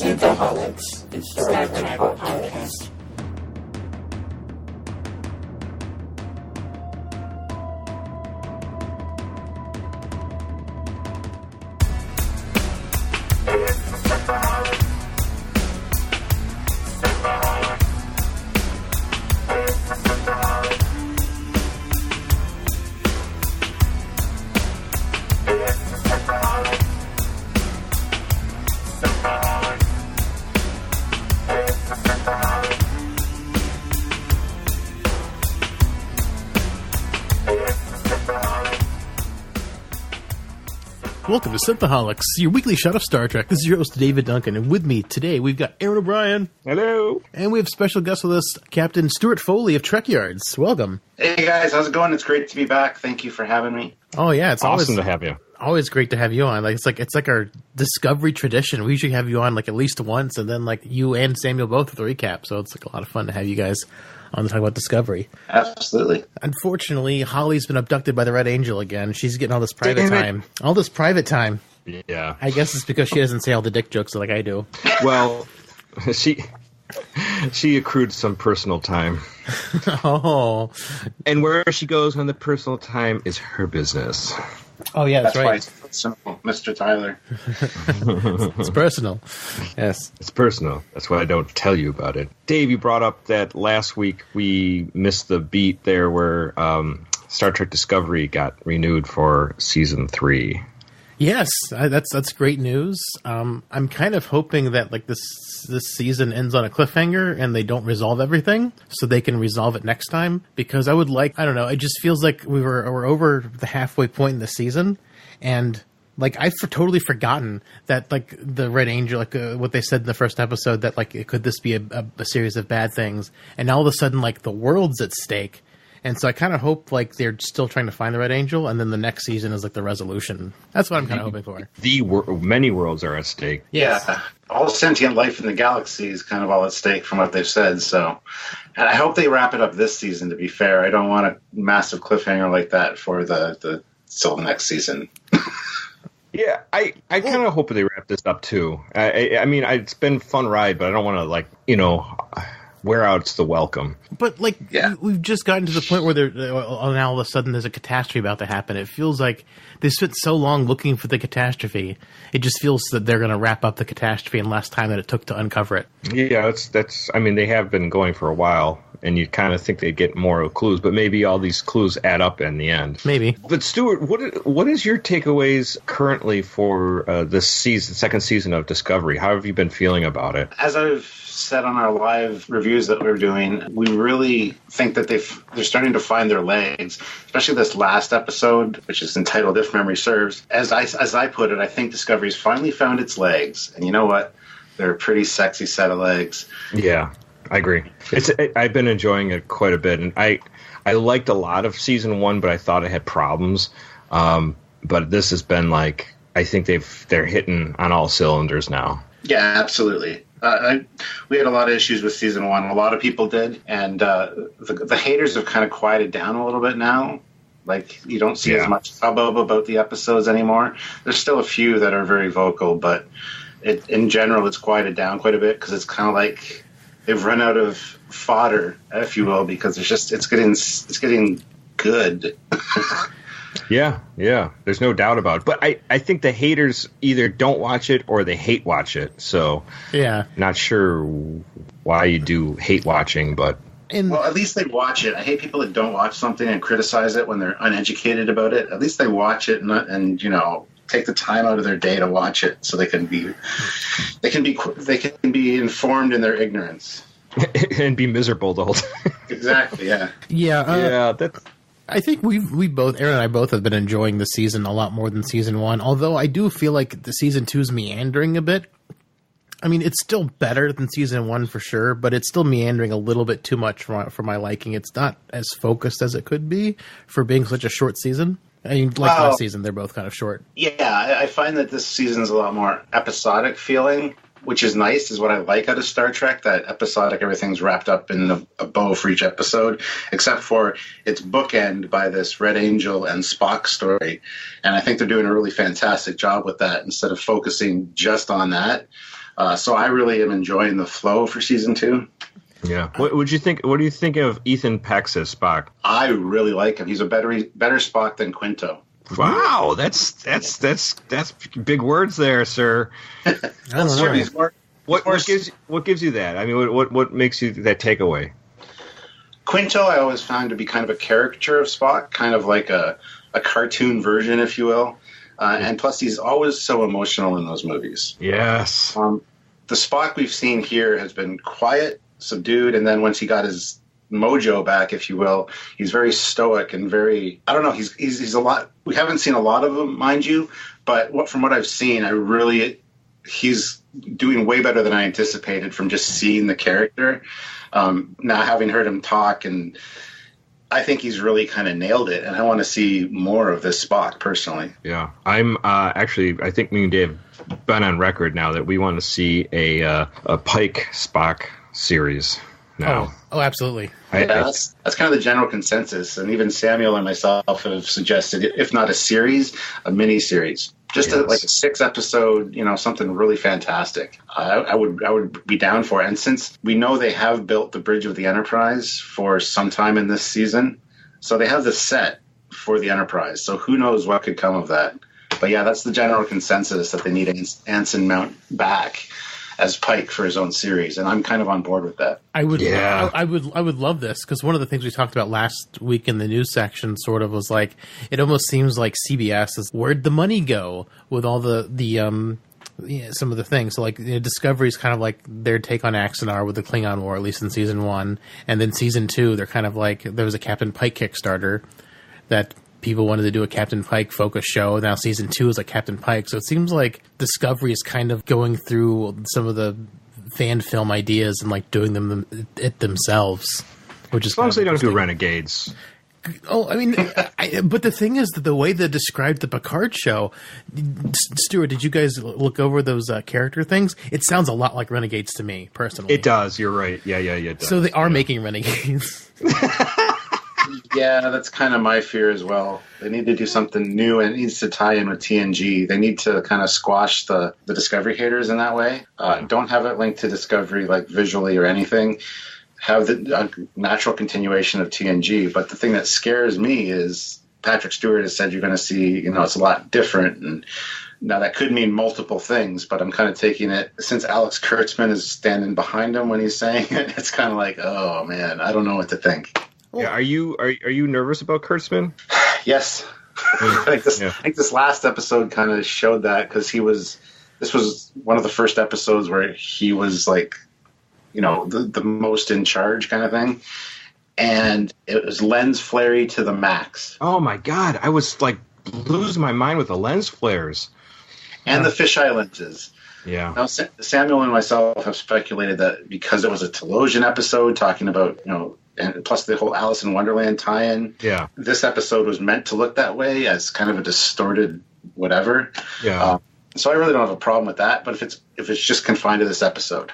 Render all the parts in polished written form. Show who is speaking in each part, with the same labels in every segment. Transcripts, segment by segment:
Speaker 1: Synthaholics, inspired by Michael podcast.
Speaker 2: Welcome to Synthaholics, your weekly shot of Star Trek. This is your host, David Duncan, and with me today, we've got Aaron O'Brien.
Speaker 3: Hello.
Speaker 2: And we have special guest with us, Captain Stuart Foley of Trekyards. Welcome.
Speaker 4: Hey guys, how's it going? It's great to be back. Thank you for having me.
Speaker 2: Oh yeah, it's
Speaker 3: awesome to have you.
Speaker 2: Always great to have you on. It's like our Discovery tradition. We usually have you on like at least once, and then like you and Samuel both with a recap. So it's like a lot of fun to have you guys on to talk about Discovery.
Speaker 4: Absolutely.
Speaker 2: Unfortunately, Holly's been abducted by the Red Angel again. She's getting all this private time. All this private time.
Speaker 3: Yeah.
Speaker 2: I guess it's because she doesn't say all the dick jokes like I do.
Speaker 3: Well, she accrued some personal time.
Speaker 2: Oh.
Speaker 3: And where she goes on the personal time is her business.
Speaker 2: Oh, yeah, that's right.
Speaker 4: Why it's simple, Mr. Tyler.
Speaker 2: It's personal. Yes.
Speaker 3: It's personal. That's why I don't tell you about it. Dave, you brought up that last week we missed the beat there where Star Trek Discovery got renewed for Season 3.
Speaker 2: Yes, that's great news. I'm kind of hoping that like this season ends on a cliffhanger and they don't resolve everything, so they can resolve it next time. Because I would like, I don't know, it just feels like we're over the halfway point in the season, and like I've totally forgotten that like the Red Angel, like what they said in the first episode, that like could this be a series of bad things, and now all of a sudden like the world's at stake. And so I kind of hope like they're still trying to find the Red Angel, and then the next season is like the resolution. That's what I'm kind of hoping for.
Speaker 3: Many worlds are at stake.
Speaker 2: Yes.
Speaker 4: Yeah, all sentient life in the galaxy is kind of all at stake from what they've said. So, and I hope they wrap it up this season. To be fair, I don't want a massive cliffhanger like that for the till the next season.
Speaker 3: Yeah, I kind of hope they wrap this up too. I mean, it's been a fun ride, but I don't want to like wear out the welcome.
Speaker 2: But like we've just gotten to the point where now all of a sudden there's a catastrophe about to happen. It feels like they spent so long looking for the catastrophe. It just feels that they're going to wrap up the catastrophe in less time than it took to uncover it. Yeah,
Speaker 3: that's. I mean, they have been going for a while, and you kind of think they get more clues, but maybe all these clues add up in the end.
Speaker 2: Maybe.
Speaker 3: But Stuart, what is your takeaways currently for this second season of Discovery? How have you been feeling about it?
Speaker 4: As I've said on our live reviews that we're doing, we really think that they're starting to find their legs, especially this last episode, which is entitled If Memory Serves. As I put it, I think Discovery's finally found its legs. And you know what? They're a pretty sexy set of legs. Yeah,
Speaker 3: I agree. I've been enjoying it quite a bit, and I liked a lot of season 1, but I thought it had problems. But this has been like, I think they're hitting on all cylinders now.
Speaker 4: Yeah, absolutely. We had a lot of issues with season 1. A lot of people did, and the haters have kind of quieted down a little bit now. Like, you don't see as much hubbub about the episodes anymore. There's still a few that are very vocal, but in general, it's quieted down quite a bit because it's kind of like they've run out of fodder, if you will, because it's getting good.
Speaker 3: Yeah, there's no doubt about it. But I think the haters either don't watch it or they hate watch it. So, not sure why you do hate watching, but...
Speaker 4: Well, at least they watch it. I hate people that don't watch something and criticize it when they're uneducated about it. At least they watch it and take the time out of their day to watch it so they can be informed in their ignorance.
Speaker 3: And be miserable the whole time.
Speaker 4: Exactly, yeah.
Speaker 2: Yeah,
Speaker 3: that's...
Speaker 2: I think we both, Aaron and I both have been enjoying the season a lot more than season 1, although I do feel like the season 2 is meandering a bit. I mean, it's still better than season 1 for sure, but it's still meandering a little bit too much for my liking. It's not as focused as it could be for being such a short season. I mean, like last season, they're both kind of short.
Speaker 4: Yeah, I find that this season's a lot more episodic feeling, which is nice, is what I like out of Star Trek, that episodic, everything's wrapped up in a bow for each episode, except for its bookend by this Red Angel and Spock story. And I think they're doing a really fantastic job with that instead of focusing just on that. So I really am enjoying the flow for season 2.
Speaker 3: Yeah. What do you think of Ethan Peck as Spock?
Speaker 4: I really like him. He's a better Spock than Quinto.
Speaker 3: Wow, that's big words there, sir.
Speaker 4: That's true.
Speaker 3: What gives you that? I mean, what makes you that takeaway?
Speaker 4: Quinto, I always found to be kind of a caricature of Spock, kind of like a cartoon version, if you will. And plus, he's always so emotional in those movies.
Speaker 3: Yes.
Speaker 4: The Spock we've seen here has been quiet, subdued, and then once he got his mojo back, if you will, he's very stoic and very, I don't know, he's a lot, we haven't seen a lot of him, mind you, but from what I've seen, he's doing way better than I anticipated from just seeing the character. Now having heard him talk, and I think he's really kind of nailed it, and I want to see more of this Spock personally. Yeah,
Speaker 3: I'm actually, I think me and Dave have been on record now that we want to see a Pike Spock series now.
Speaker 2: Oh, absolutely.
Speaker 4: That's kind of the general consensus, and even Samuel and myself have suggested, if not a series, a mini series. Just like a 6-episode, something really fantastic. I would be down for it. And since we know they have built the Bridge of the Enterprise for some time in this season, so they have the set for the Enterprise. So who knows what could come of that. But yeah, that's the general consensus, that they need Anson Mount back as Pike for his own series, and I'm kind of on board with that.
Speaker 2: I would love this, because one of the things we talked about last week in the news section sort of was like, it almost seems like CBS is, where'd the money go with all the some of the things. So like, Discovery is kind of like their take on Axanar with the Klingon War, at least in season 1, and then season 2 they're kind of like, there was a Captain Pike Kickstarter that people wanted to do a Captain Pike focus show. Now season 2 is like Captain Pike. So it seems like Discovery is kind of going through some of the fan film ideas and like doing it themselves, which is
Speaker 3: as long as they don't do Renegades.
Speaker 2: Oh, I mean, but the thing is that the way they described the Picard show, Stuart, did you guys look over those character things? It sounds a lot like Renegades to me, personally.
Speaker 3: It does. You're right. Yeah. It does.
Speaker 2: So they are making Renegades.
Speaker 4: Yeah, that's kind of my fear as well. They need to do something new, and it needs to tie in with TNG. They need to kind of squash the Discovery haters in that way. Don't have it linked to Discovery like visually or anything. Have the natural continuation of TNG. But the thing that scares me is Patrick Stewart has said you're going to see, it's a lot different. And now that could mean multiple things, but I'm kind of taking it, since Alex Kurtzman is standing behind him when he's saying it, it's kind of like, oh man, I don't know what to think.
Speaker 3: Yeah, are you nervous about Kurtzman?
Speaker 4: Yes. I think this last episode kind of showed that, because this was one of the first episodes where he was like, the most in charge kind of thing. And it was lens flary to the max.
Speaker 3: Oh my God. I was like losing my mind with the lens flares.
Speaker 4: And the fisheye lenses.
Speaker 3: Yeah.
Speaker 4: Now, Samuel and myself have speculated that because it was a Talosian episode talking about, and plus the whole Alice in Wonderland tie-in.
Speaker 3: Yeah.
Speaker 4: This episode was meant to look that way, as kind of a distorted whatever.
Speaker 3: Yeah.
Speaker 4: So I really don't have a problem with that. But if it's just confined to this episode,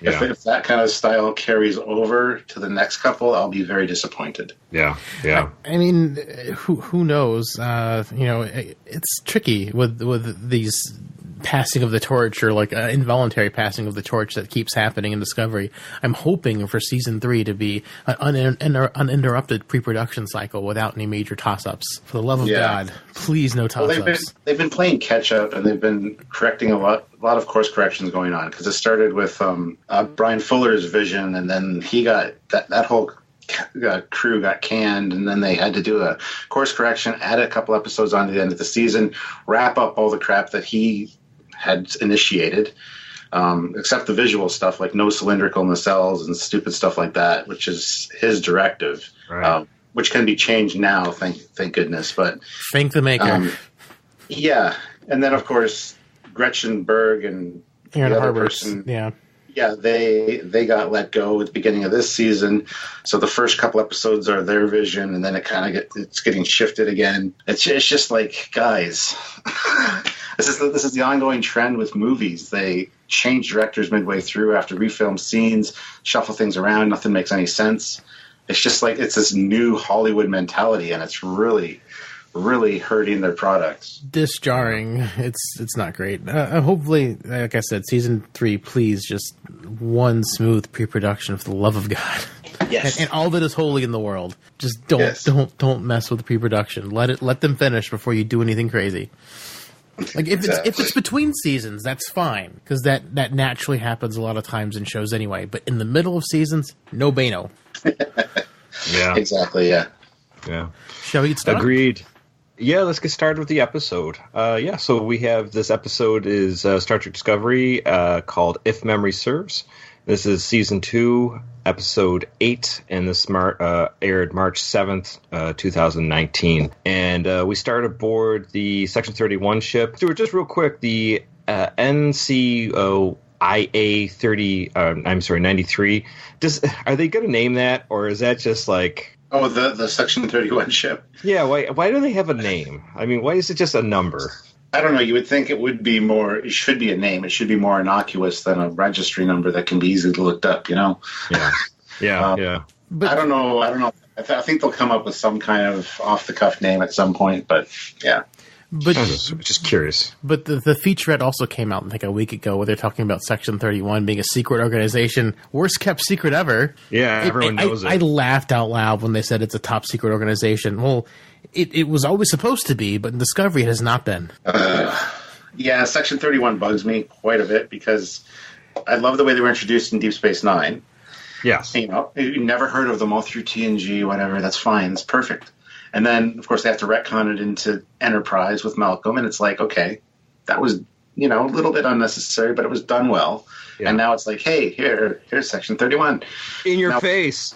Speaker 4: if that kind of style carries over to the next couple, I'll be very disappointed.
Speaker 3: Yeah.
Speaker 2: I mean, who knows? It's tricky with these passing of the torch, or like involuntary passing of the torch that keeps happening in Discovery. I'm hoping for season 3 to be an uninterrupted pre-production cycle without any major toss-ups. For the love of God, please no toss-ups.
Speaker 4: Well, they've been playing catch-up, and they've been correcting a lot of course corrections going on, because it started with Brian Fuller's vision, and then he got that whole crew got canned, and then they had to do a course correction, add a couple episodes on to the end of the season, wrap up all the crap that he had initiated, except the visual stuff like no cylindrical nacelles and stupid stuff like that, which is his directive,
Speaker 3: right.
Speaker 4: Which can be changed now, thank goodness. But
Speaker 2: thank the maker.
Speaker 4: Yeah, and then of course Gretchen Berg and
Speaker 2: Aaron
Speaker 4: the other
Speaker 2: Harbers,
Speaker 4: person,
Speaker 2: yeah,
Speaker 4: they got let go at the beginning of this season. So the first couple episodes are their vision, and then it kind of it's getting shifted again. It's just like, guys, this is the ongoing trend with movies. They change directors midway through after refilm scenes, shuffle things around. Nothing makes any sense. It's just like it's this new Hollywood mentality, and it's really really hurting their products.
Speaker 2: This jarring. It's not great. Hopefully, like I said, season 3, please just one smooth pre-production for the love of God.
Speaker 4: Yes.
Speaker 2: And all that is holy in the world. Just don't mess with the pre-production. Let them finish before you do anything crazy. Like if it's between seasons, that's fine, because that naturally happens a lot of times in shows anyway. But in the middle of seasons, no bueno.
Speaker 3: Yeah.
Speaker 4: Exactly. Yeah.
Speaker 3: Yeah.
Speaker 2: Shall we get started?
Speaker 3: Agreed. Yeah, let's get started with the episode. So we have this episode is Star Trek Discovery called If Memory Serves. This is Season 2, Episode 8, and this aired March 7th, 2019. And we start aboard the Section 31 ship. Stuart, just real quick, the NCOIA 93, are they going to name that, or is that just like...
Speaker 4: Oh, the Section 31 ship.
Speaker 3: Yeah, why do they have a name? I mean, why is it just a number?
Speaker 4: I don't know. You would think it should be a name. It should be more innocuous than a registry number that can be easily looked up, Yeah.
Speaker 3: Yeah.
Speaker 4: But I don't know. I think they'll come up with some kind of off-the-cuff name at some point, but yeah.
Speaker 2: But
Speaker 3: I was just curious.
Speaker 2: But the featurette also came out like a week ago where they're talking about Section 31 being a secret organization, worst kept secret ever.
Speaker 3: Yeah, everyone knows it.
Speaker 2: I laughed out loud when they said it's a top secret organization. Well, it was always supposed to be, but in Discovery it has not been.
Speaker 4: Yeah, Section 31 bugs me quite a bit because I love the way they were introduced in Deep Space Nine.
Speaker 3: Yes.
Speaker 4: You never heard of them all through TNG, whatever. That's fine. It's perfect. And then, of course, they have to retcon it into Enterprise with Malcolm, and it's like, okay, that was, a little bit unnecessary, but it was done well. Yeah. And now it's like, hey, here's Section 31.
Speaker 3: In your face.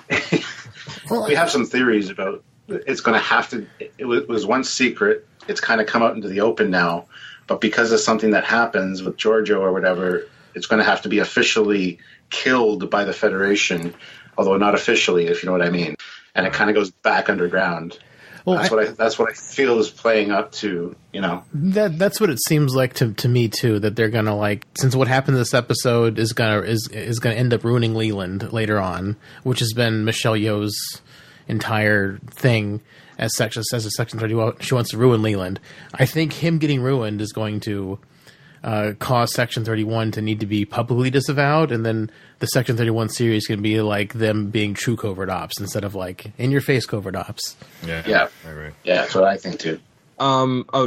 Speaker 4: We have some theories about it's going to have to, it was once secret, it's kind of come out into the open now, but because of something that happens with Giorgio or whatever, it's going to have to be officially killed by the Federation, although not officially, if you know what I mean. And it kind of goes back underground. Well, that's what I feel is playing up to,
Speaker 2: That's what it seems like to me too. That they're gonna since what happened in this episode is gonna end up ruining Leland later on, which has been Michelle Yeoh's entire thing as a Section 31. She wants to ruin Leland. I think him getting ruined is going to cause Section 31 to need to be publicly disavowed, and then the Section 31 series can be like them being true covert ops instead of in-your-face covert ops.
Speaker 4: Yeah.
Speaker 3: Right.
Speaker 4: Yeah, that's what I think too.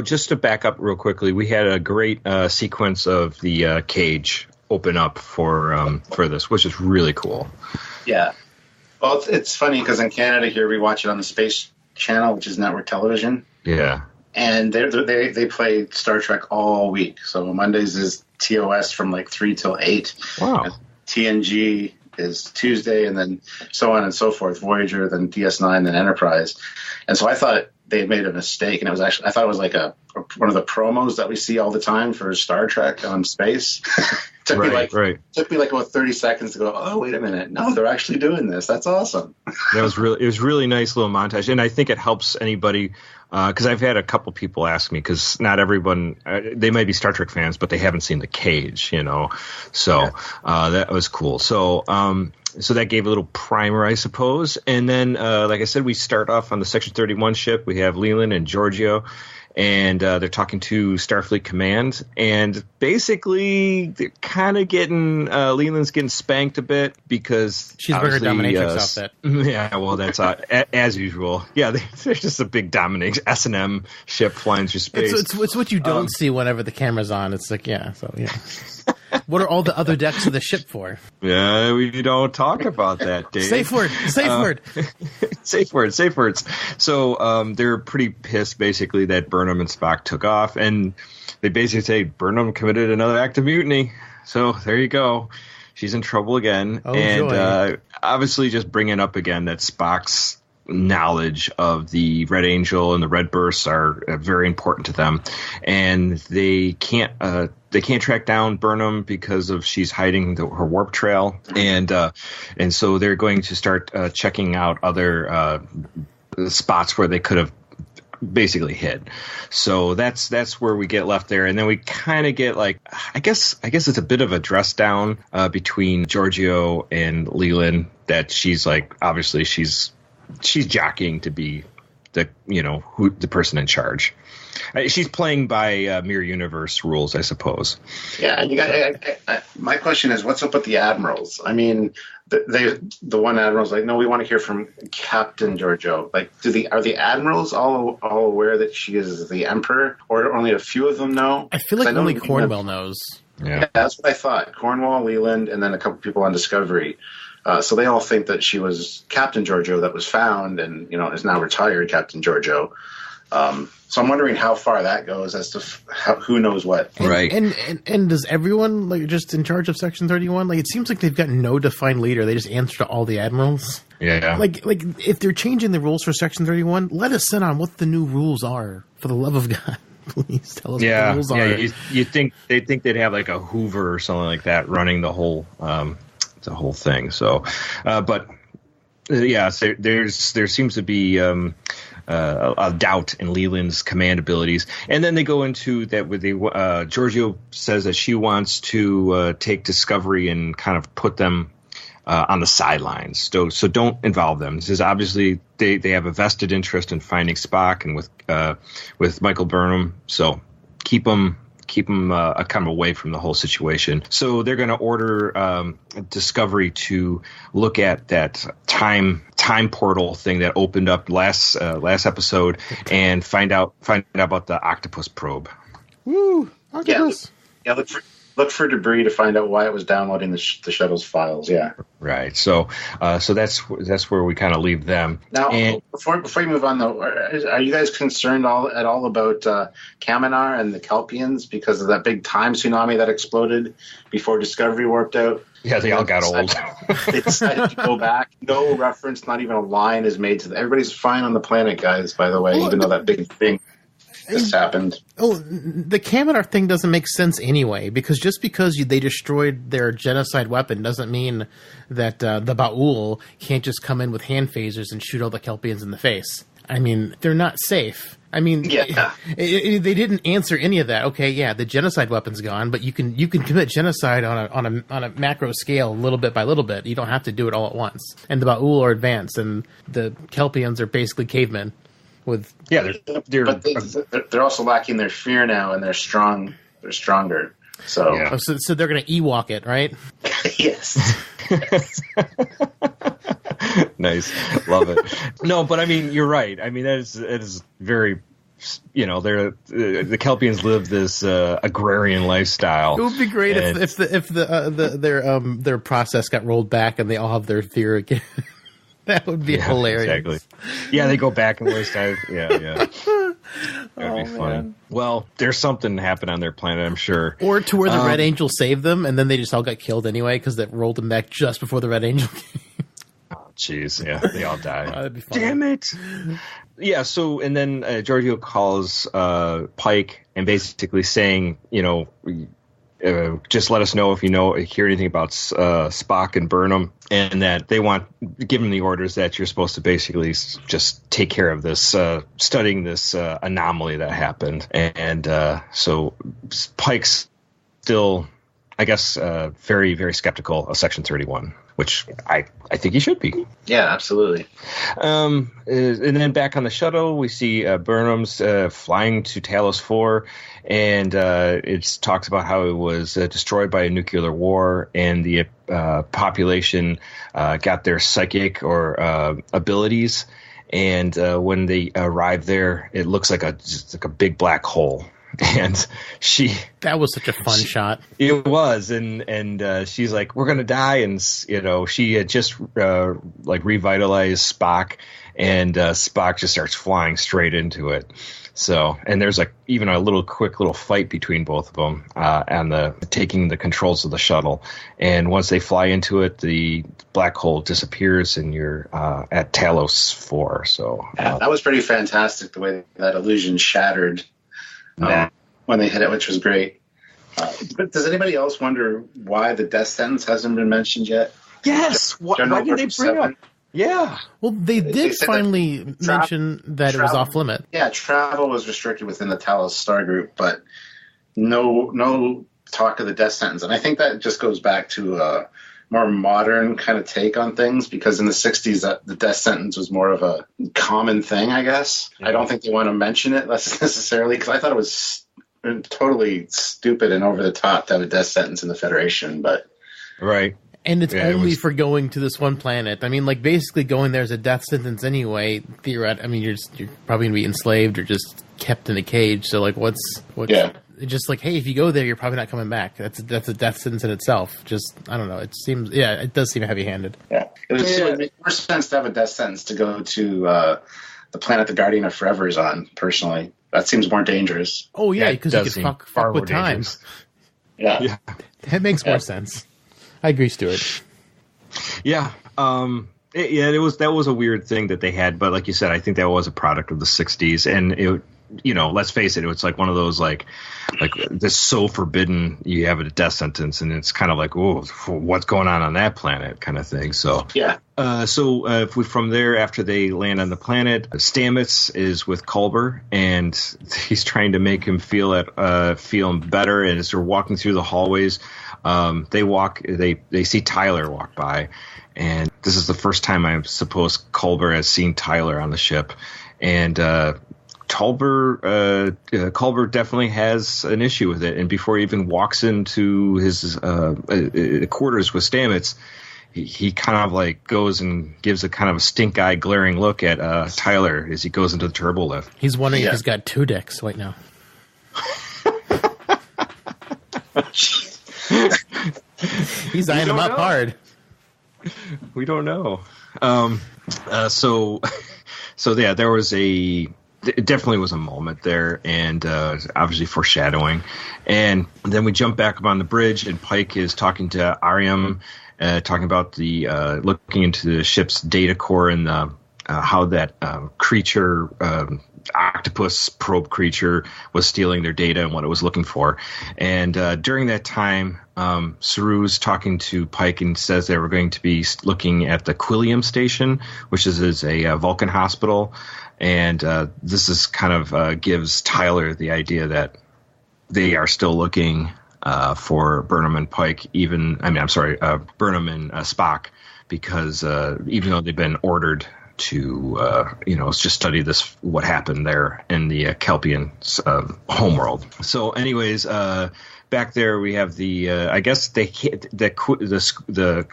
Speaker 3: Just to back up real quickly, we had a great sequence of the cage open up for this, which is really cool.
Speaker 4: Yeah. Well, it's funny because in Canada here we watch it on the Space Channel, which is network television.
Speaker 3: Yeah.
Speaker 4: And they play Star Trek all week. So Mondays is TOS from 3 till 8.
Speaker 3: Wow.
Speaker 4: And TNG is Tuesday, and then so on and so forth. Voyager, then DS9, then Enterprise. And so I thought they had made a mistake, and I thought it was like one of the promos that we see all the time for Star Trek on space. Took me about 30 seconds to go, oh, wait a minute. No, they're actually doing this. That's awesome.
Speaker 3: It was really nice little montage. And I think it helps anybody, because I've had a couple people ask me, because not everyone, they might be Star Trek fans, but they haven't seen The Cage, So that was cool. So that gave a little primer, I suppose. And then, like I said, we start off on the Section 31 ship. We have Leland and Giorgio. And they're talking to Starfleet Command, and basically they're kind of getting Leland's getting spanked a bit because
Speaker 2: she's wearing her dominatrix outfit.
Speaker 3: Yeah, well, that's as usual. Yeah, there's just a big dominatrix S&M ship flying through space.
Speaker 2: It's what you don't see whenever the camera's on. It's like, yeah, so yeah. What are all the other decks of the ship for?
Speaker 3: Yeah, we don't talk about that, Dave.
Speaker 2: Safe word.
Speaker 3: Safe words. So they're pretty pissed, basically, that Burnham and Spock took off. And they basically say Burnham committed another act of mutiny. So there you go. She's in trouble again.
Speaker 2: Oh, joy.
Speaker 3: Obviously just bringing up again that Spock's knowledge of the Red Angel and the Red Bursts are very important to them. And they can't track down Burnham because of she's hiding her warp trail, and so they're going to start checking out other spots where they could have basically hid. So that's where we get left there, and then we kind of get I guess it's a bit of a dress down between Giorgio and Leland, that she's obviously she's jockeying to be the the person in charge. She's playing by Mirror Universe rules, I suppose.
Speaker 4: Yeah, and you got. My question is, what's up with the admirals? I mean, the one admiral's like, no, we want to hear from Captain Giorgio. Like, are the admirals all aware that she is the Emperor, or only a few of them know?
Speaker 2: I feel like only Cornwell knows.
Speaker 4: Yeah, that's what I thought. Cornwall, Leland, and then a couple people on Discovery. So they all think that she was Captain Giorgio that was found, and is now retired Captain Giorgio. So I'm wondering how far that goes as to who knows what.
Speaker 3: Right.
Speaker 2: And does everyone just in charge of Section 31? It seems like they've got no defined leader. They just answer to all the admirals.
Speaker 3: Yeah.
Speaker 2: Like if they're changing the rules for Section 31, let us in on what the new rules are. For the love of God, please tell us what the rules are.
Speaker 3: Yeah. You think they'd have like a Hoover or something like that running the whole thing. So, but there seems to be a doubt in Leland's command abilities, and then they go into that with Giorgio says that she wants to take Discovery and kind of put them on the sidelines. So don't involve them. This is obviously they have a vested interest in finding Spock and with Michael Burnham. So keep them kind of away from the whole situation. So they're going to order Discovery to look at that time portal thing that opened up last episode and find out about the octopus probe.
Speaker 2: Woo! Octopus.
Speaker 4: Yeah. Look for debris to find out why it was downloading the shuttle's files. Yeah.
Speaker 3: Right. So that's where we kind of leave them.
Speaker 4: Now, before you move on though, are you guys concerned at all about Kaminar and the Kelpians because of that big time tsunami that exploded before Discovery warped out?
Speaker 3: Yeah, they all got old.
Speaker 4: They decided to go back. No reference, not even a line is made to them. Everybody's fine on the planet, guys, by the way, even though that big thing just happened.
Speaker 2: Oh, the Kaminar thing doesn't make sense anyway, because just because they destroyed their genocide weapon doesn't mean that the Ba'ul can't just come in with hand phasers and shoot all the Kelpians in the face. I mean, they're not safe. I mean, they didn't answer any of that. Okay, yeah, the genocide weapon's gone, but you can commit genocide on a macro scale, little bit by little bit. You don't have to do it all at once. And the Ba'ul are advanced, and the Kelpians are basically cavemen.
Speaker 4: They're also lacking their fear now, and they're strong. They're stronger. So
Speaker 2: so they're going to Ewok it, right?
Speaker 4: Yes.
Speaker 3: Nice, love it. No, but I mean, you're right. I mean, it is very, they're the Kelpians live this agrarian lifestyle.
Speaker 2: It would be great if their process got rolled back and they all have their fear again. That would be hilarious.
Speaker 3: Exactly. Yeah, they go back and waste time. Yeah. That'd be fun. Man. Well, there's something happened on their planet, I'm sure.
Speaker 2: Or to where the Red Angel saved them, and then they just all got killed anyway because they rolled them back just before the Red Angel came.
Speaker 3: Oh, jeez. Yeah, they all died.
Speaker 2: That'd be fun.
Speaker 3: Damn it. Yeah, so, and then Giorgio calls Pike and basically saying, just let us know if hear anything about Spock and Burnham, and that they give them the orders that you're supposed to basically just take care of this, studying this anomaly that happened. And so Pike's still, I guess, very, very skeptical of Section 31, which I think he should be.
Speaker 4: Yeah, absolutely.
Speaker 3: And then back on the shuttle, we see Burnham's flying to Talos IV, and it talks about how it was destroyed by a nuclear war, and the population got their psychic or abilities, and when they arrive there, it looks like a big black hole. And that
Speaker 2: was such a fun shot.
Speaker 3: It was, and she's like, we're gonna die, and she had just revitalized Spock, and Spock just starts flying straight into it. So, and there's even a quick little fight between both of them and taking the controls of the shuttle. And once they fly into it, the black hole disappears, and you're at Talos IV. So
Speaker 4: that was pretty fantastic, the way that illusion shattered. When they hit it, which was great. But does anybody else wonder why the death sentence hasn't been mentioned yet?
Speaker 3: Yes. Why did they bring up? Yeah.
Speaker 2: Well, they did finally mention that it was off limit.
Speaker 4: Yeah, travel was restricted within the Talos Star Group, but no talk of the death sentence. And I think that just goes back to more modern kind of take on things, because in the 60s the death sentence was more of a common thing, I guess. Yeah. I don't think they want to mention it less necessarily, because I thought it was totally stupid and over the top to have a death sentence in the Federation, but
Speaker 3: right.
Speaker 2: And it's only for going to this one planet. I mean, like, basically going there is a death sentence anyway. Theoretically, I mean, you're probably going to be enslaved or just kept in a cage. So, like, what's
Speaker 4: yeah.
Speaker 2: Just like, hey, if you go there, you're probably not coming back. That's a death sentence in itself. Just, I don't know. It seems, it does seem heavy-handed.
Speaker 4: Yeah. It would make more sense to have a death sentence to go to the planet the Guardian of Forever is on, personally. That seems more dangerous.
Speaker 2: Oh, yeah, because you could fuck with time.
Speaker 4: Yeah.
Speaker 2: That makes more sense. I agree, Stuart.
Speaker 3: Yeah. That was a weird thing that they had, but like you said, I think that was a product of the 60s, and it, let's face it, it's like one of those like this so forbidden, you have a death sentence, and it's kind of like, oh, what's going on that planet kind of thing. So
Speaker 4: yeah.
Speaker 3: If we from there, after they land on the planet, Stamets is with Culber, and he's trying to make him feel better. And as they're walking through the hallways, they see Tyler walk by, and this is the first time I suppose Culber has seen Tyler on the ship, and Culber definitely has an issue with it. And before he even walks into his quarters with Stamets, he kind of like goes and gives a kind of a stink eye glaring look at Tyler as he goes into the turbo lift.
Speaker 2: He's wondering if he's got two dicks right now. He's eyeing him up hard.
Speaker 3: We don't know. So yeah, it definitely was a moment there, and obviously foreshadowing. And then we jump back up on the bridge, and Pike is talking to Ariam, talking about the looking into the ship's data core and how that creature, octopus probe creature, was stealing their data and what it was looking for. And during that time, Saru's talking to Pike and says they were going to be looking at the Quilliam station, which is a Vulcan hospital. And this is kind of gives Tyler the idea that they are still looking for Burnham and Pike, Burnham and Spock, because even though they've been ordered to, just study what happened there in the Kelpian homeworld. So anyways, back there we have the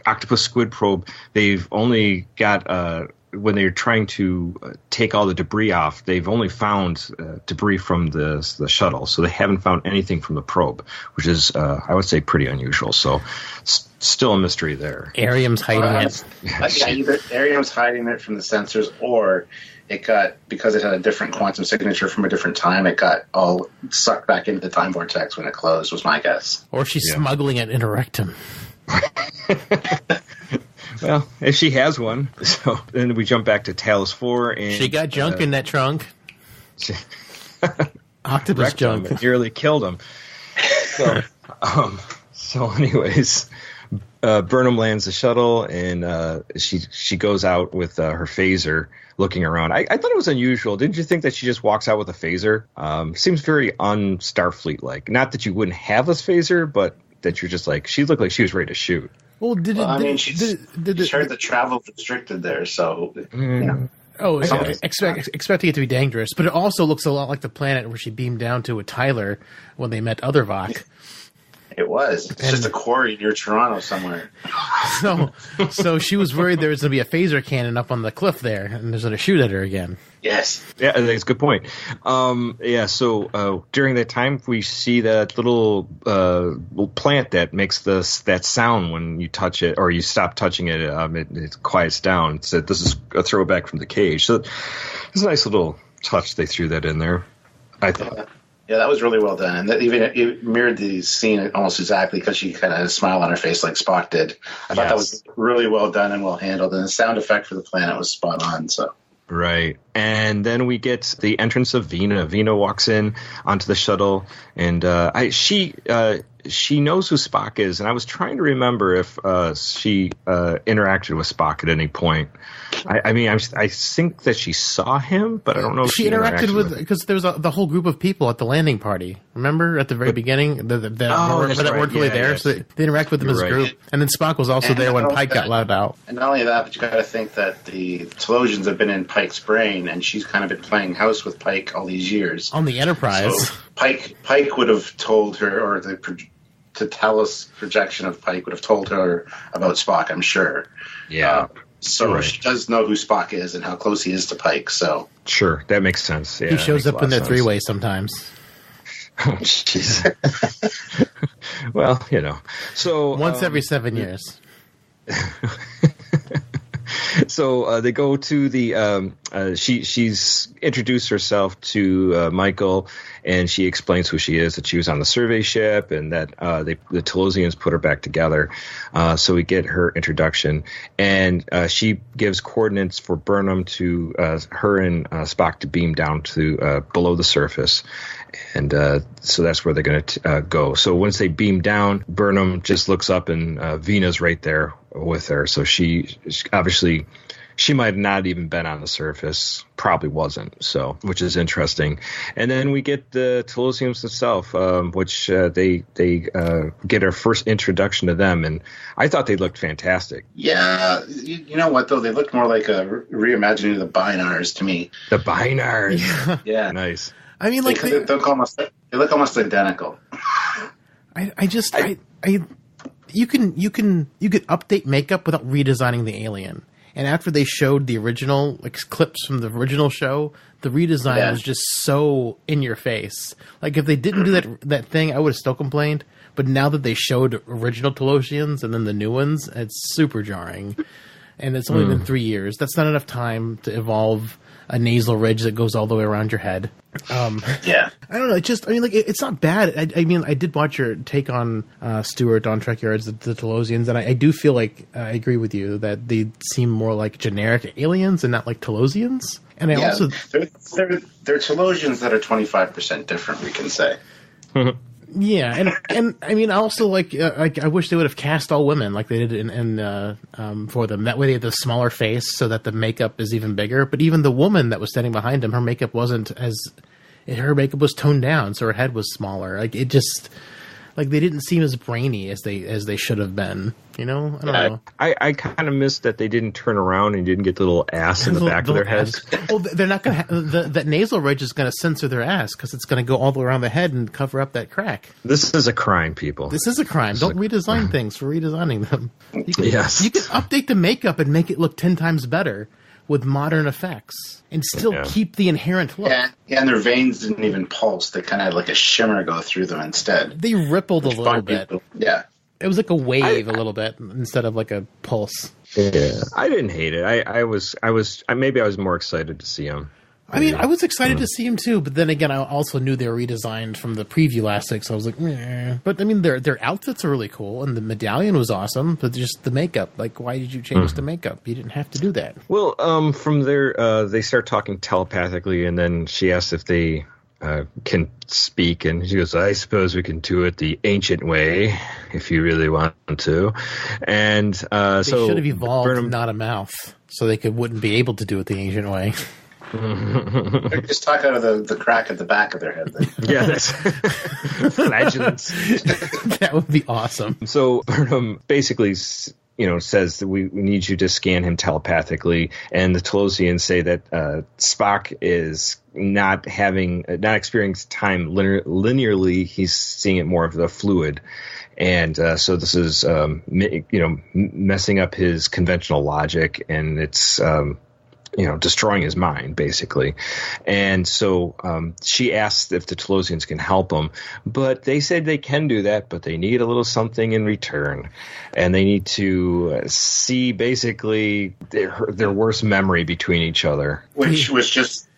Speaker 3: octopus squid probe. They've only got when they're trying to take all the debris off, they've only found debris from the shuttle, so they haven't found anything from the probe, which is, I would say, pretty unusual. So still a mystery there.
Speaker 2: Ariam's hiding it.
Speaker 4: Either Ariam's hiding it from the sensors, or because it had a different quantum signature from a different time, it got all sucked back into the time vortex when it closed, was my guess.
Speaker 2: Or she's smuggling it in her rectum.
Speaker 3: Well, if she has one. So then we jump back to Talos IV, and
Speaker 2: she got junk in that trunk. Octopus junk.
Speaker 3: It nearly killed him. So anyways, Burnham lands the shuttle, and she goes out with her phaser, looking around. I thought it was unusual. Didn't you think that she just walks out with a phaser? Seems very un-Starfleet-like. Not that you wouldn't have a phaser, but that you're just like, she looked like she was ready to shoot.
Speaker 2: Well,
Speaker 4: she's heard the travel restricted there, so
Speaker 2: Oh, expecting it to be dangerous, but it also looks a lot like the planet where she beamed down to with Tyler when they met other Vok.
Speaker 4: It was. It's just a quarry near Toronto somewhere.
Speaker 2: So she was worried there was going to be a phaser cannon up on the cliff there, and there's going to shoot at her again.
Speaker 4: Yes.
Speaker 3: Yeah, that's a good point. So during that time, we see that little plant that makes that sound when you touch it or you stop touching it. It quiets down. So this is a throwback from the cage. So it's a nice little touch. They threw that in there, I thought.
Speaker 4: Yeah, that was really well done, and that even it mirrored the scene almost exactly because she kind of had a smile on her face like Spock did. I thought that was really well done and well handled, and the sound effect for the planet was spot on. So
Speaker 3: right, and then we get the entrance of Vina. Vina walks in onto the shuttle, and she she knows who Spock is, and I was trying to remember if she interacted with Spock at any point. I think that she saw him, but I don't know if she interacted with because
Speaker 2: there was the whole group of people at the landing party. Remember at the very beginning that weren't really there, so they interact with them as a group. And then Spock was also there when Pike got let out.
Speaker 4: And not only that, but you got to think that the Talosians have been in Pike's brain, and she's kind of been playing house with Pike all these years
Speaker 2: on the Enterprise.
Speaker 4: So Pike would have told her, or the Talos projection of Pike would have told her about Spock, I'm sure.
Speaker 3: Yeah.
Speaker 4: So she does know who Spock is and how close he is to Pike. So
Speaker 3: sure, that makes sense. Yeah,
Speaker 2: he shows up in their three-way sometimes.
Speaker 3: Oh, jeez. Well, so
Speaker 2: once every 7 years.
Speaker 3: So they go to the she's introduced herself to Michael, and she explains who she is, that she was on the survey ship, and that the Talosians put her back together. So we get her introduction, and she gives coordinates for Burnham to her and Spock to beam down to below the surface. And so that's where they're going to go. So once they beam down, Burnham just looks up, and Vina's right there with her. So she obviously, she might have not even been on the surface, probably wasn't. So, which is interesting. And then we get the Talosians themselves, which they get our first introduction to them, and I thought they looked fantastic.
Speaker 4: Yeah, you know what though? They looked more like a reimagining of the Binars to me.
Speaker 3: The Binars,
Speaker 4: yeah,
Speaker 3: nice.
Speaker 2: I mean, like
Speaker 4: they look almost identical.
Speaker 2: You can update makeup without redesigning the alien. And after they showed the original clips from the original show, the redesign was just so in your face. Like if they didn't do that thing, I would have still complained. But now that they showed original Talosians and then the new ones, it's super jarring. And it's only been 3 years. That's not enough time to evolve a nasal ridge that goes all the way around your head.
Speaker 4: Yeah.
Speaker 2: I don't know. It's not bad. I mean, I did watch your take on Stuart on Trekyards, the Talosians, and I do feel like I agree with you that they seem more like generic aliens and not like Talosians. And
Speaker 4: they're Talosians that are 25% different, we can say.
Speaker 2: Yeah, and I mean, I also I wish they would have cast all women like they did in for them. That way they have the smaller face so that the makeup is even bigger. But even the woman that was standing behind him, her makeup wasn't her makeup was toned down, so her head was smaller. Like it just, like they didn't seem as brainy as they should have been. I don't know.
Speaker 3: I kind of missed that they didn't turn around and didn't get the little ass in the back of their heads.
Speaker 2: Well, they're not going to. That nasal ridge is going to censor their ass because it's going to go all the way around the head and cover up that crack.
Speaker 3: This is a crime, people.
Speaker 2: This is a crime. Don't redesign things for redesigning them. You can
Speaker 3: Yes.
Speaker 2: update the makeup and make it look 10 times better with modern effects and still keep the inherent look.
Speaker 4: Yeah, and their veins didn't even pulse. They kind of had like a shimmer go through them instead.
Speaker 2: They rippled a little bit.
Speaker 4: Yeah.
Speaker 2: It was like a wave a little bit instead of like a pulse.
Speaker 3: Yeah, I didn't hate it. I was maybe I was more excited to see him.
Speaker 2: I mean, I was excited to see him too, but then again, I also knew they were redesigned from the preview last week, so I was like, meh. But I mean, their outfits are really cool, and the medallion was awesome, but just the makeup. Like, why did you change the makeup? You didn't have to do that.
Speaker 3: Well, from there, they start talking telepathically, and then she asks if they can speak, and she goes, I suppose we can do it the ancient way if you really want to. And
Speaker 2: they
Speaker 3: so
Speaker 2: should have evolved not a mouth, so they wouldn't be able to do it the ancient way.
Speaker 4: Just talk out of the crack at the back of their head.
Speaker 3: Yeah, that's flagellants.
Speaker 2: That would be awesome.
Speaker 3: So Burnham basically says that we need you to scan him telepathically, and the Talosians say that Spock is not experiencing time linearly. He's seeing it more of the fluid. And so this is, messing up his conventional logic, and it's, destroying his mind, basically. And so she asked if the Talosians can help him, but they said they can do that, but they need a little something in return. And they need to see, basically, their worst memory between each other.
Speaker 4: Which was just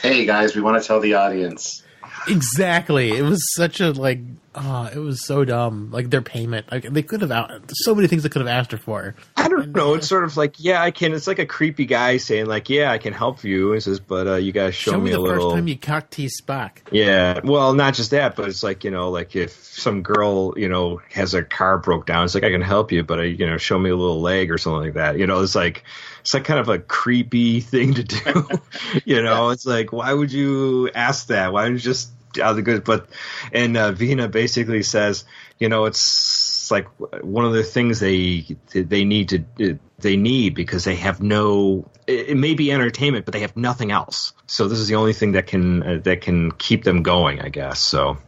Speaker 4: hey, guys, we want to tell the audience.
Speaker 2: Exactly. It was such a, It was so dumb. Like their payment, like they could have so many things they could have asked her for.
Speaker 3: I don't know. It's sort of like, yeah, I can. It's like a creepy guy saying, like, yeah, I can help you. He says, but you guys show me a little.
Speaker 2: the first time you cock tease Spock.
Speaker 3: Yeah, well, not just that, but it's like, like if some girl, has a car broke down, it's like, I can help you, but show me a little leg or something like that. It's like kind of a creepy thing to do. It's like, why would you ask that? Why don't you just out of the good? But Vina basically says, it's like one of the things they need because they have no. It may be entertainment, but they have nothing else. So this is the only thing that can keep them going, I guess. So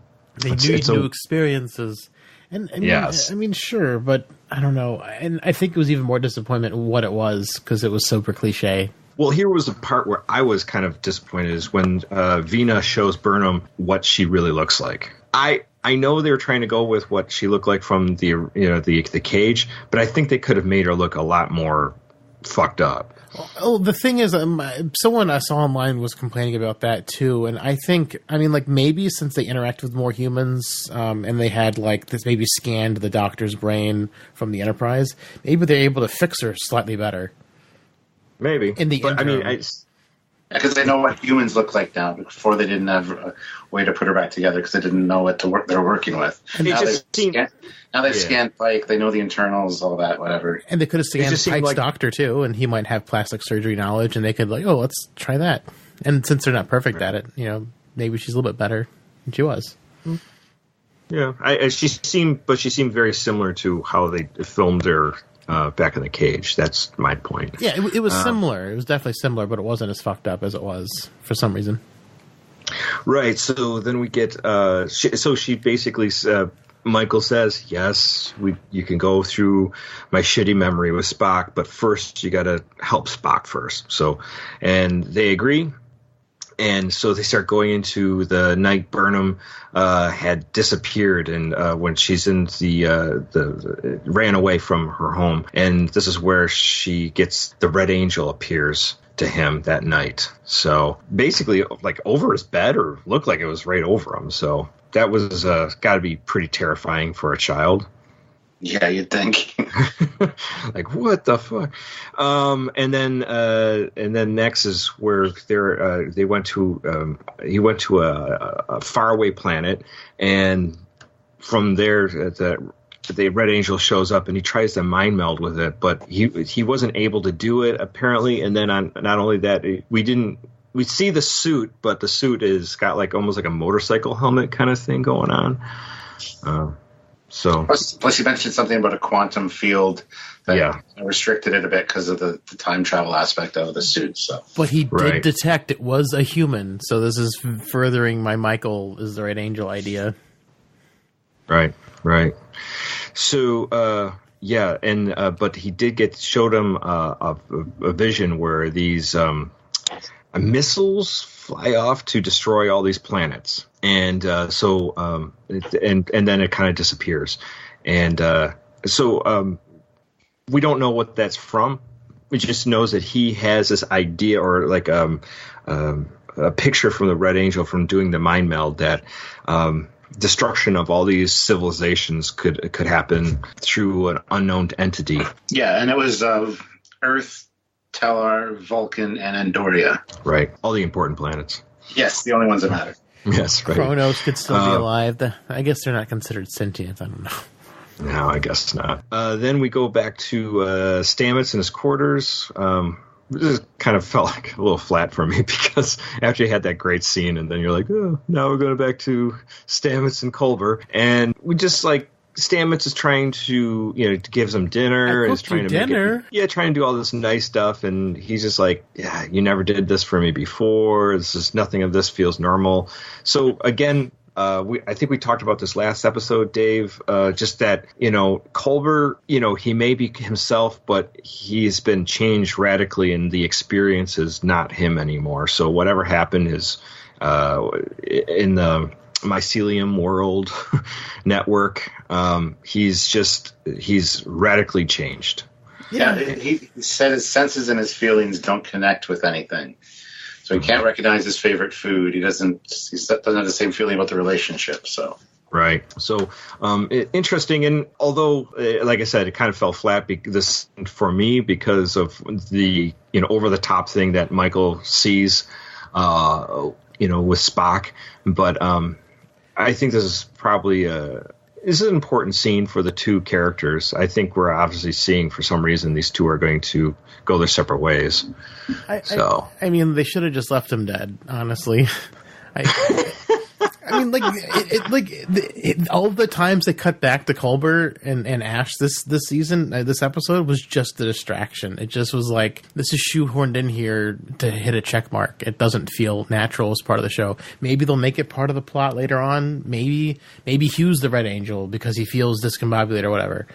Speaker 2: they need new experiences. And
Speaker 3: yes.
Speaker 2: I mean, sure, but I don't know. And I think it was even more disappointment what it was because it was super cliche.
Speaker 3: Well, here was the part where I was kind of disappointed is when Vina shows Burnham what she really looks like. I know they were trying to go with what she looked like from the cage, but I think they could have made her look a lot more fucked up.
Speaker 2: Oh, the thing is, someone I saw online was complaining about that too, and I think, maybe since they interact with more humans, and they had this maybe scanned the Doctor's brain from the Enterprise, maybe they're able to fix her slightly better.
Speaker 3: Maybe
Speaker 2: in the interim.
Speaker 4: Because they know what humans look like now. Before they didn't have a way to put her back together because they didn't know what they're working with.
Speaker 2: And
Speaker 4: now they've scanned Pike. They know the internals, all that, whatever.
Speaker 2: And they could have scanned Pike's doctor too, and he might have plastic surgery knowledge, and they could let's try that. And since they're not perfect at it, maybe she's a little bit better than she was.
Speaker 3: Yeah, she seemed very similar to how they filmed her. Back in the cage. That's my point.
Speaker 2: Yeah, it was similar. It was definitely similar, but it wasn't as fucked up as it was for some reason.
Speaker 3: Right. So then we get. She basically. Michael says, "Yes, you can go through my shitty memory with Spock, but first you got to help Spock first." So, and they agree. And so they start going into the night Burnham had disappeared, and when she's in the ran away from her home, and this is where she gets the Red Angel appears to him that night. So basically, over his bed, or looked like it was right over him. So that was got to be pretty terrifying for a child.
Speaker 4: Yeah, you'd think.
Speaker 3: What the fuck? And then next is where he went to a faraway planet, and from there the Red Angel shows up and he tries to mind meld with it, but he wasn't able to do it apparently. And then not only that, we see the suit, but the suit is got almost like a motorcycle helmet kind of thing going on.
Speaker 4: Plus, you mentioned something about a quantum field that restricted it a bit because of the time travel aspect of the suit. So,
Speaker 2: but he did detect it was a human. So this is furthering my Michael is the Red Angel idea. Right.
Speaker 3: So, but he did showed him a vision where these missiles fly off to destroy all these planets. And and then it kind of disappears. And we don't know what that's from. We just knows that he has this idea or a picture from the Red Angel from doing the mind meld that destruction of all these civilizations could happen through an unknown entity.
Speaker 4: Yeah, and it was Earth, Tellar, Vulcan, and Andoria.
Speaker 3: Right, all the important planets.
Speaker 4: Yes, the only ones that matter.
Speaker 3: Yes, right.
Speaker 2: Kronos could still be alive. I guess they're not considered sentient. I don't know.
Speaker 3: No, I guess not. Then we go back to Stamets in his quarters. This kind of felt like a little flat for me because after you had that great scene and then you're like, oh, now we're going back to Stamets and Culber. And we just Stamets is trying to, to give some dinner. And is trying to
Speaker 2: dinner.
Speaker 3: Trying to do all this nice stuff. And he's just like, yeah, you never did this for me before. This is nothing of this feels normal. So again, I think we talked about this last episode, Dave, just that, Culber, he may be himself, but he's been changed radically and the experience is not him anymore. So whatever happened is in the mycelium world network, he's radically changed.
Speaker 4: Yeah, he said his senses and his feelings don't connect with anything. So he can't recognize his favorite food. He doesn't have the same feeling about the relationship. So
Speaker 3: Right. So interesting. And although, like I said, it kind of fell flat this for me because of the over the top thing that Michael sees, with Spock. But I think this is probably this is an important scene for the two characters. I think we're obviously seeing, for some reason, these two are going to go their separate ways.
Speaker 2: I mean, they should have just left him dead, honestly. I mean, all the times they cut back to Culber and Ash this season, this episode was just the distraction. It just was like, this is shoehorned in here to hit a check mark. It doesn't feel natural as part of the show. Maybe they'll make it part of the plot later on. Maybe Hugh's the Red Angel because he feels discombobulated or whatever.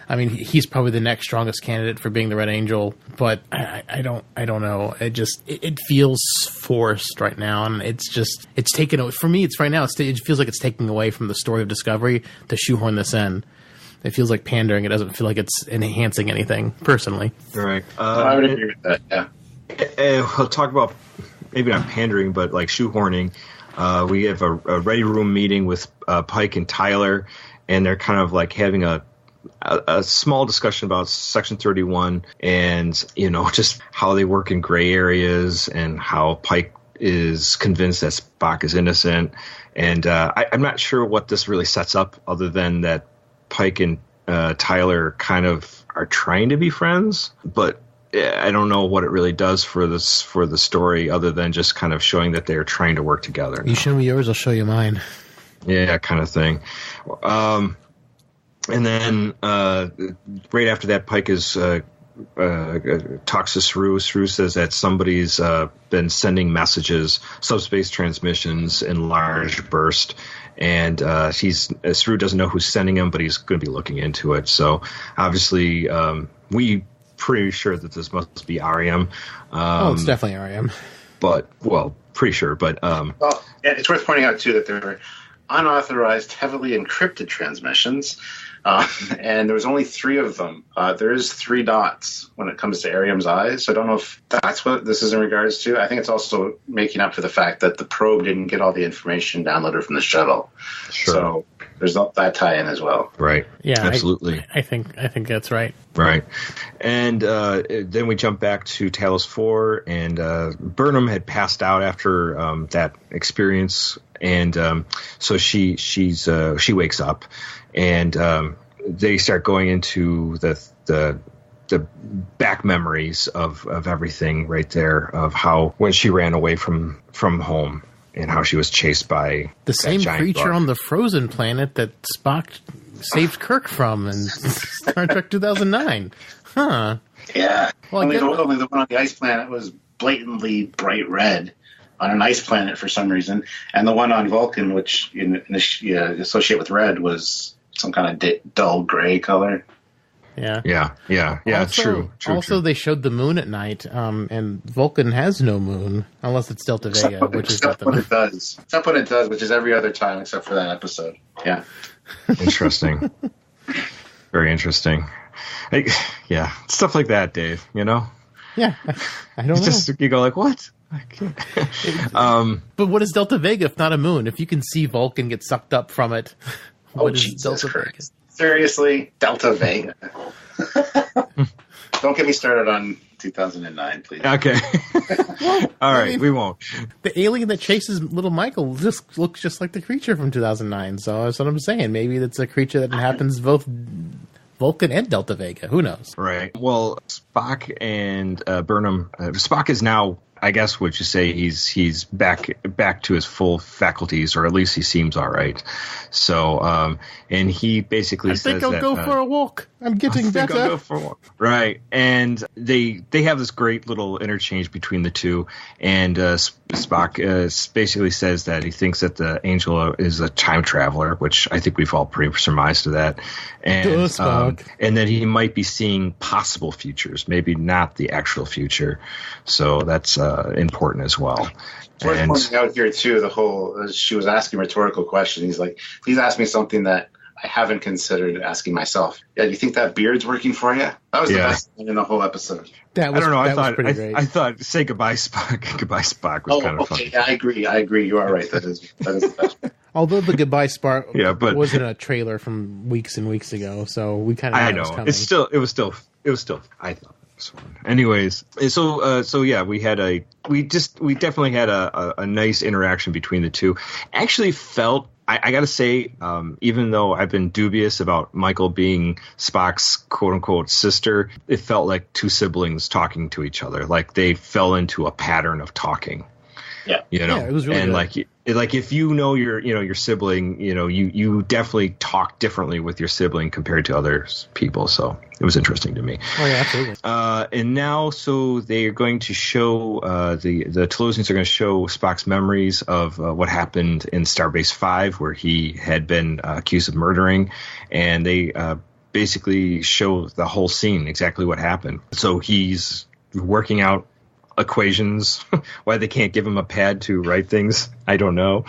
Speaker 2: I mean, he's probably the next strongest candidate for being the Red Angel, but I don't know. It feels forced right now, and it's taken away for me. It's right now. It feels like it's taking away from the story of Discovery to shoehorn this in. It feels like pandering. It doesn't feel like it's enhancing anything, personally.
Speaker 3: Right.
Speaker 4: I would agree with that. Yeah.
Speaker 3: We'll talk about maybe not pandering, but like shoehorning. We have a ready room meeting with Pike and Tyler, and they're kind of like having a small discussion about Section 31 and, just how they work in gray areas and how Pike is convinced that Spock is innocent. And I'm not sure what this really sets up other than that Pike and Tyler kind of are trying to be friends, but I don't know what it really does for the story other than just kind of showing that they're trying to work together.
Speaker 2: You show me yours, I'll show you mine.
Speaker 3: Yeah, kind of thing. And then right after that, Pike talks to Saru. Saru says that somebody's been sending messages, subspace transmissions in large bursts, and Saru doesn't know who's sending them, but he's going to be looking into it. So obviously, we pretty sure that this must be Ariam.
Speaker 2: It's definitely Ariam.
Speaker 3: But pretty sure. But
Speaker 4: it's worth pointing out too that there were unauthorized, heavily encrypted transmissions. And there was only 3 of them. There is 3 dots when it comes to Ariam's eyes. So I don't know if that's what this is in regards to. I think it's also making up for the fact that the probe didn't get all the information downloaded from the shuttle.
Speaker 3: Sure.
Speaker 4: So there's that tie-in as well.
Speaker 3: Right.
Speaker 2: Yeah,
Speaker 3: absolutely.
Speaker 2: I think that's right.
Speaker 3: Right. And then we jump back to Talos IV, and Burnham had passed out after that experience, and so she wakes up, and they start going into the back memories of everything right there, of how when she ran away from home and how she was chased by
Speaker 2: the same creature
Speaker 3: bug
Speaker 2: on the frozen planet that Spock saved Kirk from in Star Trek 2009. Huh.
Speaker 4: Yeah.
Speaker 2: Well,
Speaker 4: only the one on the ice planet was blatantly bright red on an ice planet for some reason, and the one on Vulcan, which you associate with red, was some kind of dull gray color.
Speaker 2: Yeah.
Speaker 3: True.
Speaker 2: Also, they showed the moon at night, and Vulcan has no moon unless it's Delta Vega, which is not the moon.
Speaker 4: It does. Except when it does, which is every other time except for that episode. Yeah.
Speaker 3: Interesting. Very interesting. Stuff like that, Dave.
Speaker 2: Yeah, I don't know.
Speaker 3: Just you go like, what? I can't.
Speaker 2: But what is Delta Vega if not a moon? If you can see Vulcan get sucked up from it, what is Delta Vega?
Speaker 4: Seriously, Delta Vega. Don't get me started on 2009, please.
Speaker 3: Okay. All right, we won't.
Speaker 2: The alien that chases little Michael just looks just like the creature from 2009. So that's what I'm saying. Maybe it's a creature that happens both Vulcan and Delta Vega. Who knows?
Speaker 3: Right. Well, Spock and Burnham. Spock is now, I guess, would you say he's back to his full faculties, or at least he seems all right. So, and he basically says
Speaker 2: I think I'll go for a walk. I'm getting better. I'll go
Speaker 3: for a walk. Right. And they have this great little interchange between the two. And Spock basically says that he thinks that the angel is a time traveler, which I think we've all pretty surmised to that. And and that he might be seeing possible futures, maybe not the actual future. So that's important as well.
Speaker 4: It's worth pointing out here too, the whole she was asking rhetorical questions. He's like, please ask me something that I haven't considered asking myself. Yeah, do you think that beard's working for you? That was the best thing in the whole episode.
Speaker 2: I don't know.
Speaker 3: I thought say goodbye, Spock. Goodbye, Spock was kind of funny.
Speaker 4: Yeah, I agree. You are right. That is the best.
Speaker 2: Although the goodbye spark
Speaker 3: but
Speaker 2: wasn't a trailer from weeks and weeks ago, so we kind of
Speaker 3: I know it was still I thought it was fun. Anyways, so yeah, we definitely had a nice interaction between the two. Actually felt, I got to say, even though I've been dubious about Michael being Spock's quote-unquote sister, it felt like two siblings talking to each other. Like they fell into a pattern of talking.
Speaker 4: Yeah.
Speaker 2: It was really good.
Speaker 3: Like if your sibling, you definitely talk differently with your sibling compared to other people. So it was interesting to me.
Speaker 2: Oh, yeah, absolutely.
Speaker 3: And now, so they are going to show, the Talosians are going to show Spock's memories of what happened in Starbase 5, where he had been accused of murdering. And they basically show the whole scene, exactly what happened. So he's working out equations, why they can't give him a pad to write things, I don't know.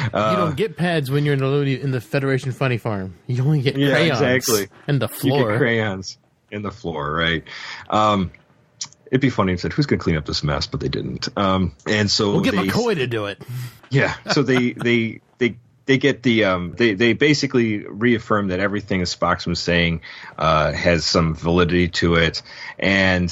Speaker 2: You don't get pads when you're in the Federation Funny Farm. You only get crayons.
Speaker 3: Exactly.
Speaker 2: And the floor.
Speaker 3: You get crayons in the floor, right? It'd be funny if they said, who's going to clean up this mess? But they didn't. And so
Speaker 2: we'll get McCoy to do it.
Speaker 3: Yeah. So they get they basically reaffirm that everything that Spock was saying has some validity to it, and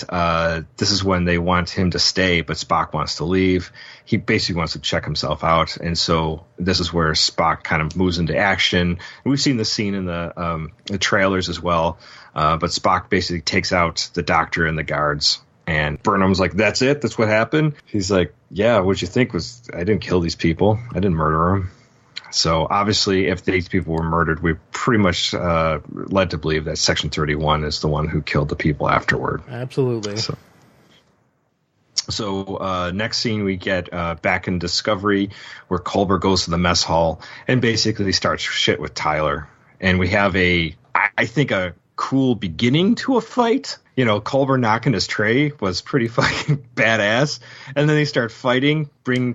Speaker 3: this is when they want him to stay, but Spock wants to leave. He basically wants to check himself out, and so this is where Spock kind of moves into action. We've seen the scene in the trailers as well, but Spock basically takes out the doctor and the guards. And Burnham's like, that's it? That's what happened? He's like, yeah, what'd you think? I didn't kill these people. I didn't murder them. So obviously, if these people were murdered, we're pretty much led to believe that Section 31 is the one who killed the people afterward.
Speaker 2: Absolutely.
Speaker 3: So next scene, we get back in Discovery, where Culber goes to the mess hall and basically starts shit with Tyler. And we have I think a cool beginning to a fight. Culber knocking his tray was pretty fucking badass. And then they start fighting, bring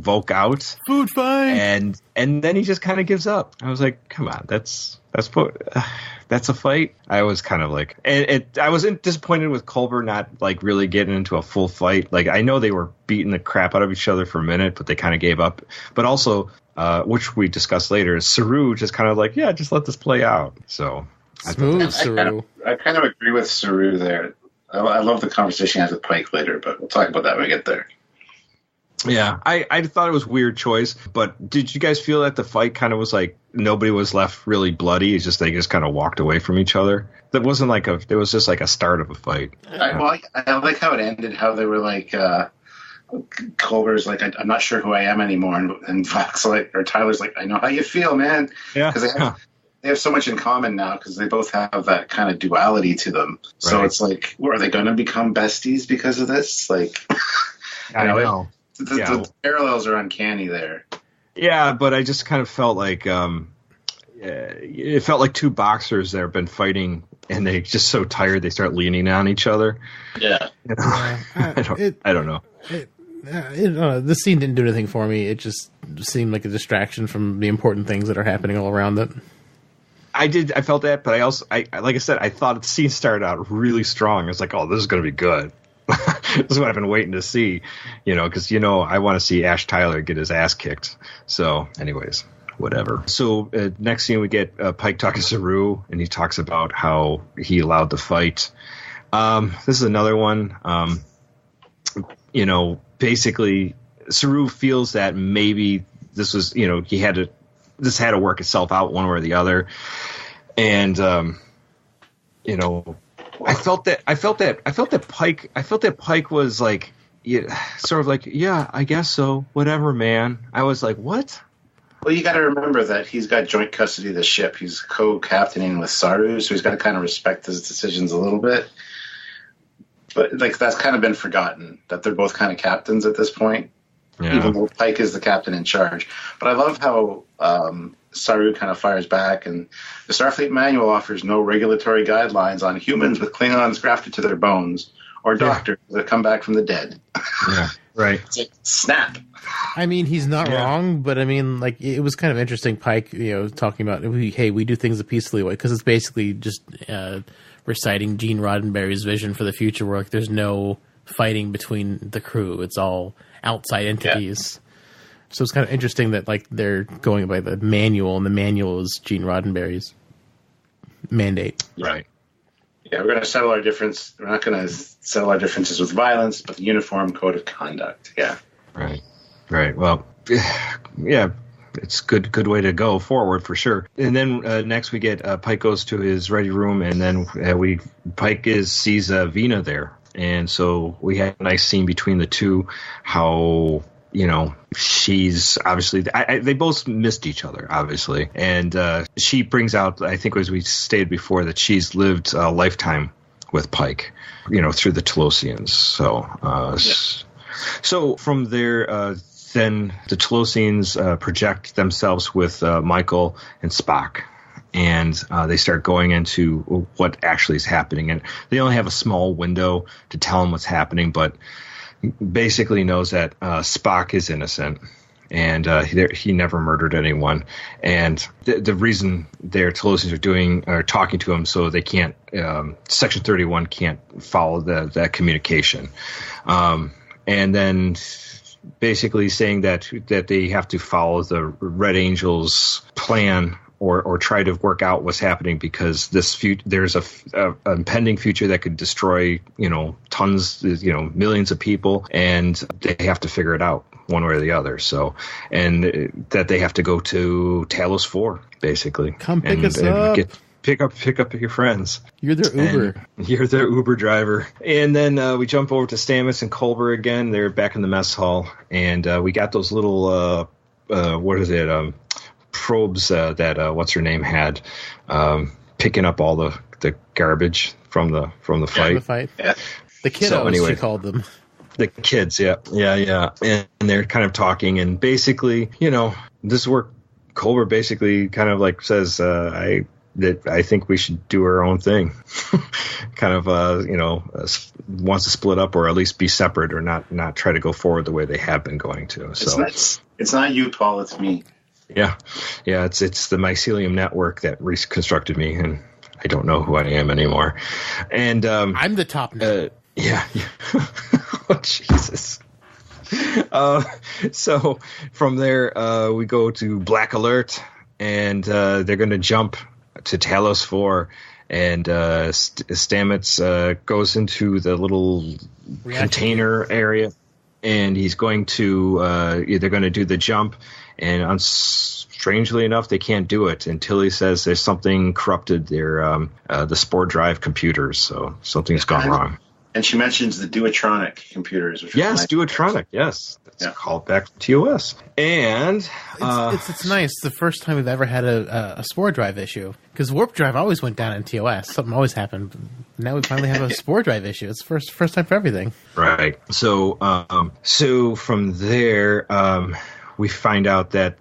Speaker 3: Volk out.
Speaker 2: Food fight!
Speaker 3: And then he just kind of gives up. I was like, come on, that's a fight? I was kind of like... I was disappointed with Culber not, like, really getting into a full fight. Like, I know they were beating the crap out of each other for a minute, but they kind of gave up. But also, which we discussed later, is Saru just kind of like, yeah, just let this play out. So...
Speaker 2: Smooth, Saru.
Speaker 4: I kind of agree with Saru there. I love the conversation he has with Pike later, but we'll talk about that when we get there.
Speaker 3: Yeah, I thought it was a weird choice, but did you guys feel that the fight kind of was like nobody was left really bloody? It's just they just kind of walked away from each other. That wasn't it was just like a start of a fight.
Speaker 4: I like how it ended, how they were like, Culber's like, I'm not sure who I am anymore, and Fox Tyler's like, I know how you feel, man.
Speaker 3: Yeah.
Speaker 4: Because they have so much in common now because they both have that kind of duality to them. So It's like, are they going to become besties because of this? Like,
Speaker 3: I know.
Speaker 4: The parallels are uncanny there.
Speaker 3: Yeah, but I just kind of felt like it felt like two boxers that have been fighting and they just so tired they start leaning on each other.
Speaker 4: Yeah.
Speaker 3: I don't know.
Speaker 2: This scene didn't do anything for me. It just seemed like a distraction from the important things that are happening all around it.
Speaker 3: I felt that, but like I said, I thought the scene started out really strong. I was like, oh, this is going to be good. This is what I've been waiting to see, because, I want to see Ash Tyler get his ass kicked. So, anyways, whatever. So, next scene, we get Pike talking to Saru, and he talks about how he allowed the fight. This is another one. Basically, Saru feels that maybe this was, this had to work itself out one way or the other. And, I felt that Pike was like, sort of like, yeah, I guess so. Whatever, man. I was like, what?
Speaker 4: Well, you got to remember that he's got joint custody of the ship. He's co-captaining with Saru, so he's got to kind of respect his decisions a little bit. But like that's kind of been forgotten, that they're both kind of captains at this point. Yeah. Even though Pike is the captain in charge. But I love how Saru kind of fires back, and the Starfleet manual offers no regulatory guidelines on humans with Klingons grafted to their bones or doctors that come back from the dead.
Speaker 3: Yeah, right.
Speaker 4: It's like, snap.
Speaker 2: I mean, he's not wrong, but I mean, like, it was kind of interesting, Pike, talking about, hey, we do things a peacefully way, because it's basically just reciting Gene Roddenberry's vision for the future, where like, there's no fighting between the crew. It's all outside entities. So it's kind of interesting that like they're going by the manual, and the manual is Gene Roddenberry's mandate.
Speaker 3: Right.
Speaker 4: Yeah, we're going to settle our difference. We're not going to settle our differences with violence, but the uniform code of conduct. Yeah.
Speaker 3: Right. Well, yeah, it's good way to go forward for sure. And then next we get Pike goes to his ready room, and then Pike sees Vina there, and so we had a nice scene between the two. How she's obviously they both missed each other, obviously, and she brings out, I think as we stated before, that she's lived a lifetime with Pike, through the Talosians. So from there. Then the Talosians project themselves with Michael and Spock, and they start going into what actually is happening. And they only have a small window to tell them what's happening, but basically knows that Spock is innocent, and he never murdered anyone. And the reason their Talosians are talking to him so they can't, Section 31 can't follow that communication. And then basically saying that they have to follow the Red Angel's plan or try to work out what's happening, because there's a impending future that could destroy tons, millions of people, and they have to figure it out one way or the other. So, and that they have to go to Talos IV, basically.
Speaker 2: Come pick us up.
Speaker 3: Pick up your friends.
Speaker 2: You're their Uber.
Speaker 3: You're their Uber driver. And then we jump over to Stamets and Culber again. They're back in the mess hall, and we got those little probes that what's her name had, picking up all the garbage from the fight.
Speaker 2: The fight. Yeah. The kiddos,
Speaker 3: so anyway,
Speaker 2: she called them.
Speaker 3: The kids, yeah. And they're kind of talking, and basically, this is where Culber basically kind of like says, I think we should do our own thing. Kind of, wants to split up, or at least be separate, or not try to go forward the way they have been going to. So
Speaker 4: it's not you, Paul. It's me.
Speaker 3: Yeah. It's the mycelium network that reconstructed me, and I don't know who I am anymore. And
Speaker 2: I'm the top now.
Speaker 3: Yeah. Oh, Jesus. So from there, we go to Black Alert, and they're going to jump to Talos IV, and Stamets goes into the little container area, and he's going to they're going to do the jump, and strangely enough, they can't do it until he says there's something corrupted their the Spore Drive computers, so something's gone wrong.
Speaker 4: And she mentions the Duotronic computers. Which
Speaker 3: Duotronic, yes. That's called back to TOS. And
Speaker 2: it's nice. The first time we've ever had a Spore Drive issue. Because Warp Drive always went down in TOS. Something always happened. Now we finally have a Spore Drive issue. It's first time for everything.
Speaker 3: Right. So from there, we find out that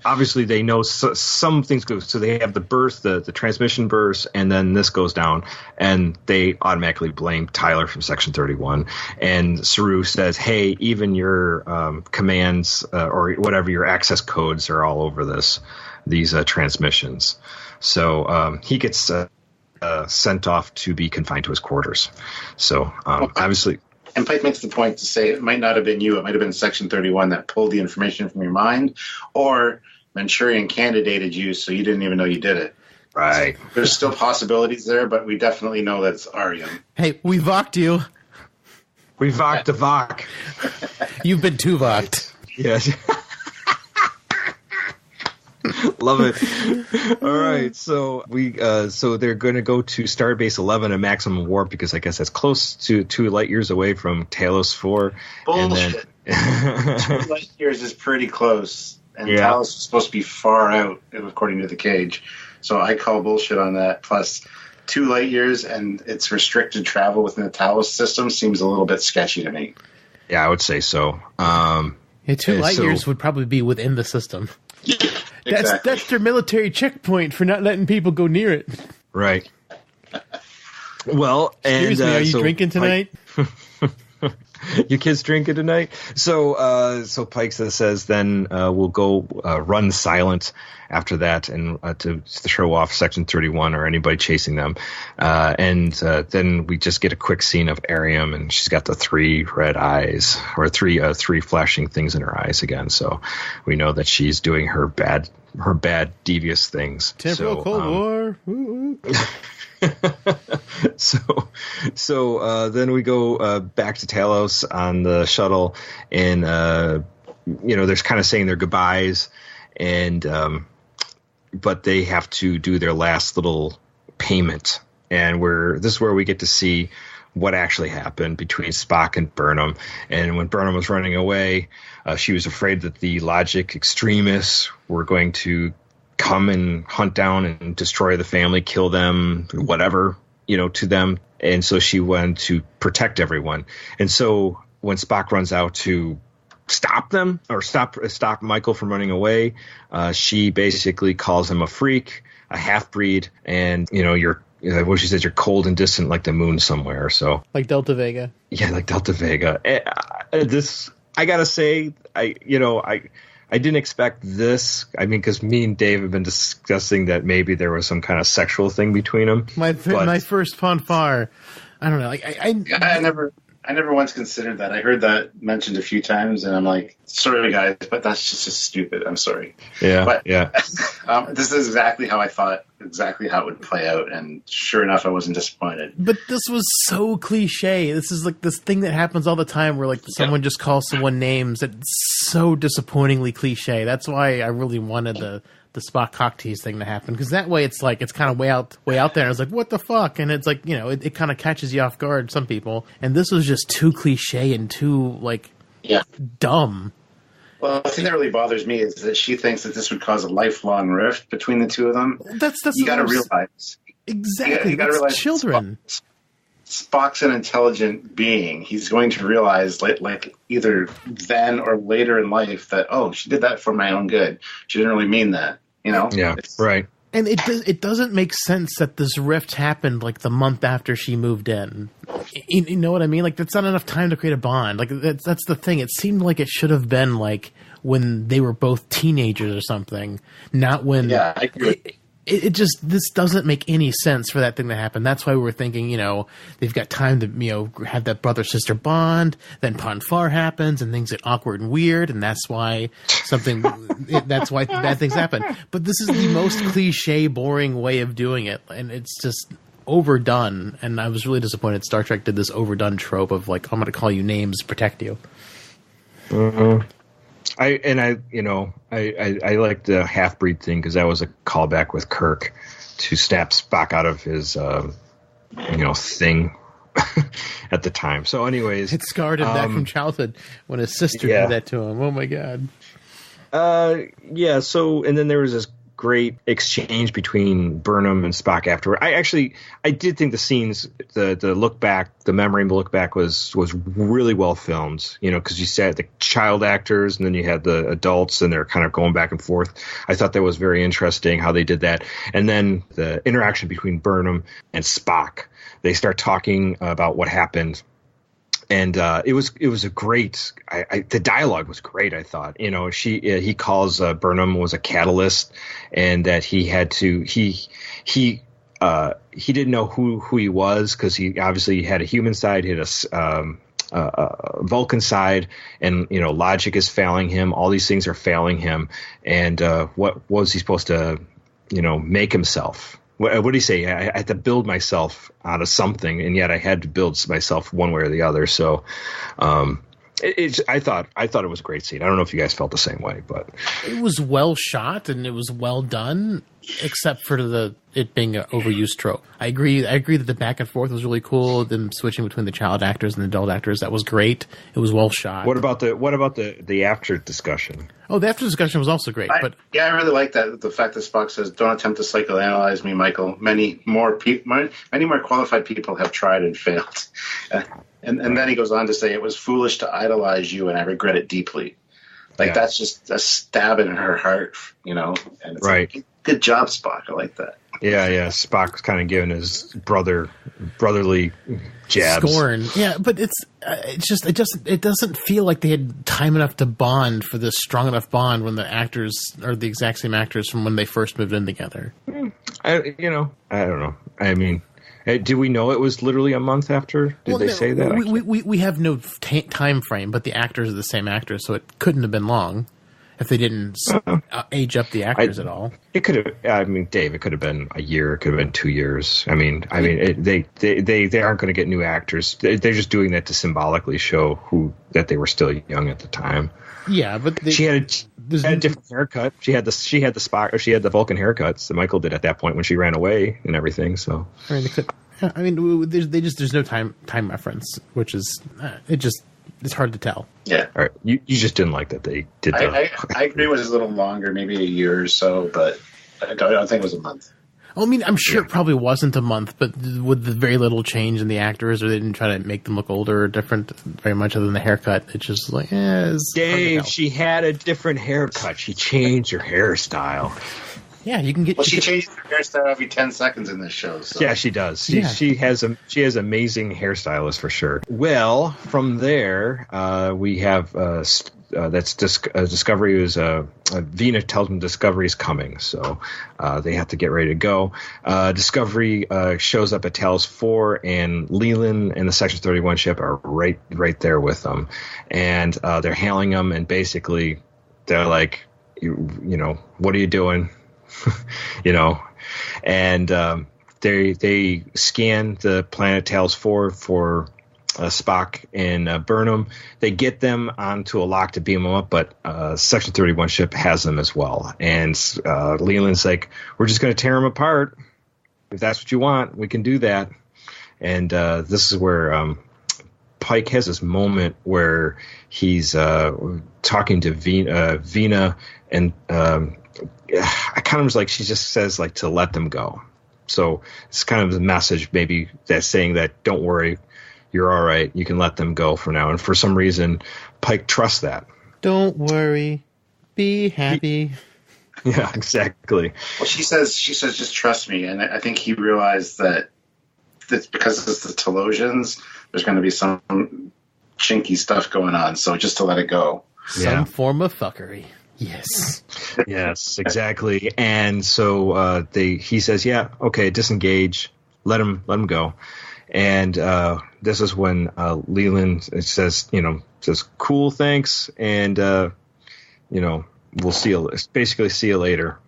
Speaker 3: obviously they know some things go. So they have the burst, the transmission burst, and then this goes down, and they automatically blame Tyler from Section 31. And Saru says, "Hey, even your commands or whatever, your access codes are all over these transmissions." So he gets sent off to be confined to his quarters. So obviously.
Speaker 4: And Pike makes the point to say it might not have been you. It might have been Section 31 that pulled the information from your mind, or Manchurian candidated you so you didn't even know you did it.
Speaker 3: Right.
Speaker 4: So there's still possibilities there, but we definitely know that it's Arium.
Speaker 2: Hey, we Voked you.
Speaker 3: We Voked the Vok.
Speaker 2: You've been too Voked.
Speaker 3: Yes. Love it. All right, so so they're going to go to Starbase 11 at maximum warp, because I guess that's close to 2 light years away from Talos IV.
Speaker 4: Bullshit. And then 2 light years is pretty close, and Talos is supposed to be far out, according to the cage. So I call bullshit on that. Plus, 2 light years and it's restricted travel within the Talos system seems a little bit sketchy to me.
Speaker 3: Yeah, I would say so.
Speaker 2: 2 light years would probably be within the system.
Speaker 4: Exactly.
Speaker 2: That's their military checkpoint for not letting people go near it.
Speaker 3: Right. Well,
Speaker 2: Excuse me, are you drinking tonight?
Speaker 3: Your kids drinking tonight? So Pike says, then we'll go run silent after that, and to show off Section 31 or anybody chasing them. And then we just get a quick scene of Ariam, and she's got the 3 red eyes, or three flashing things in her eyes again. So we know that she's doing her bad devious things.
Speaker 2: Temporal Cold War.
Speaker 3: So then we go back to Talos on the shuttle, and they're kind of saying their goodbyes, and but they have to do their last little payment, and this is where we get to see what actually happened between Spock and Burnham. And when Burnham was running away, she was afraid that the logic extremists were going to come and hunt down and destroy the family, kill them, whatever, to them. And so she wanted to protect everyone. And so when Spock runs out to stop them, or stop Michael from running away, she basically calls him a freak, a half-breed, and, you're what she says, you're cold and distant like the moon somewhere. So
Speaker 2: like Delta Vega.
Speaker 3: Yeah, like Delta Vega. This, I gotta say, I didn't expect this. I mean, because me and Dave have been discussing that maybe there was some kind of sexual thing between them.
Speaker 2: My first fanfare. I don't know. Like
Speaker 4: I never once considered that. I heard that mentioned a few times, and I'm like, sorry guys, but that's just stupid. I'm sorry.
Speaker 3: Yeah.
Speaker 4: But
Speaker 3: yeah.
Speaker 4: This is exactly how I thought, exactly how it would play out, and sure enough, I wasn't disappointed.
Speaker 2: But this was so cliche. This is like this thing that happens all the time where like someone just calls someone names. It's so disappointingly cliche. That's why I really wanted the Spock cock tease thing to happen, because that way it's like it's kind of way out there, and it's like, what the fuck, and it's like, it kind of catches you off guard, some people, and this was just too cliche and too dumb.
Speaker 4: Well, the thing that really bothers me is that she thinks that this would cause a lifelong rift between the two of them.
Speaker 2: That's
Speaker 4: you got to realize
Speaker 2: exactly.
Speaker 4: You got to realize
Speaker 2: children.
Speaker 4: Spock's an intelligent being. He's going to realize, like either then or later in life, that she did that for my own good. She didn't really mean that,
Speaker 3: Yeah, right.
Speaker 2: And it doesn't make sense that this rift happened like the month after she moved in. You know what I mean? Like, that's not enough time to create a bond. Like, that's the thing. It seemed like it should have been like when they were both teenagers or something, not when.
Speaker 4: Yeah, I agree.
Speaker 2: This doesn't make any sense for that thing to happen. That's why we were thinking, they've got time to, have that brother-sister bond. Then Ponfar happens and things get awkward and weird, and that's why that's why bad things happen. But this is the most cliche, boring way of doing it, and it's just overdone. And I was really disappointed Star Trek did this overdone trope of like, I'm going to call you names, protect you.
Speaker 3: Mm-hmm. I like the half-breed thing because that was a callback with Kirk to snap Spock out of his, thing at the time. So anyways.
Speaker 2: It scarred him back from childhood when his sister did that to him. Oh, my God.
Speaker 3: So, and then there was this great exchange between Burnham and Spock afterward. I did think the scenes, the look back, the memory look back was really well filmed, because you said the child actors and then you had the adults and they're kind of going back and forth. I thought that was very interesting how they did that. And then the interaction between Burnham and Spock, they start talking about what happened. And it was a great. The dialogue was great. I thought, he calls Burnham was a catalyst, and that he had to he didn't know who he was because he obviously had a human side, he had a Vulcan side, and logic is failing him. All these things are failing him, and what was he supposed to make himself? What did he say? I had to build myself out of something, and yet I had to build myself one way or the other. So, I thought it was a great scene. I don't know if you guys felt the same way, but
Speaker 2: it was well shot and it was well done, except for it being an overused trope. I agree that the back and forth was really cool. Them switching between the child actors and the adult actors, that was great. It was well shot.
Speaker 3: What about the after discussion?
Speaker 2: Oh, the after discussion was also great. I
Speaker 4: really like that. The fact that Spock says, "Don't attempt to psychoanalyze me, Michael. Many more qualified people have tried and failed." And then he goes on to say, "It was foolish to idolize you, and I regret it deeply." That's just a stab in her heart, And it's
Speaker 3: right.
Speaker 4: Like, good job, Spock. I like that.
Speaker 3: Yeah. Spock's kind of giving his brotherly jabs.
Speaker 2: Scorn. Yeah, but it doesn't feel like they had time enough to bond for this strong enough bond when the actors are the exact same actors from when they first moved in together.
Speaker 3: I don't know. I mean, did we know it was literally a month after? Did they say that?
Speaker 2: We have no time frame, but the actors are the same actors, so it couldn't have been long if they didn't age up the actors at all. It could have.
Speaker 3: I mean, Dave, it could have been a year. It could have been 2 years. I mean, they aren't going to get new actors. They're just doing that to symbolically show that they were still young at the time.
Speaker 2: Yeah, but
Speaker 3: she had a different haircut. She had the Spock, or she had the Vulcan haircuts that Michael did at that point when she ran away and everything. So
Speaker 2: there's no time reference, which is it's hard to tell.
Speaker 4: Yeah.
Speaker 3: All right. You just didn't like that they did that.
Speaker 4: I agree it was a little longer, maybe a year or so, but I don't think it was a month.
Speaker 2: I mean, I'm sure it probably wasn't a month, but with the very little change in the actors, or they didn't try to make them look older or different very much other than the haircut. It's just like,
Speaker 3: Dave, she had a different haircut. She changed her hairstyle.
Speaker 2: Yeah, you can get.
Speaker 4: Well, she changes her hairstyle every 10 seconds in this show. So.
Speaker 3: Yeah, she does. She has amazing hairstylists for sure. Well, from there, we have Discovery is Vina tells them Discovery is coming, so they have to get ready to go. Discovery shows up at Talos IV, and Leland and the Section 31 ship are right there with them, and they're hailing them, and basically they're like, you know, what are you doing? And they scan the planet Talos IV for Spock and Burnham. They get them onto a lock to beam them up, but Section 31 ship has them as well. And Leland's like, we're just going to tear them apart. If that's what you want, we can do that. And this is where Pike has this moment where he's talking to Vina, and I kind of was like, she just says like to let them go. So it's kind of a message maybe that's saying that don't worry, you're all right. You can let them go for now. And for some reason, Pike trusts that.
Speaker 2: Don't worry, be happy.
Speaker 3: Yeah, exactly.
Speaker 4: Well, she says just trust me, and I think he realized that it's because it's the Talosians. There's going to be some chinky stuff going on, so just to let it go.
Speaker 2: Some form of fuckery. Yes.
Speaker 3: Yes, exactly. And so he says, yeah, okay, disengage, let him go. And this is when Leland says, cool, thanks, and we'll see you. Basically, see you later.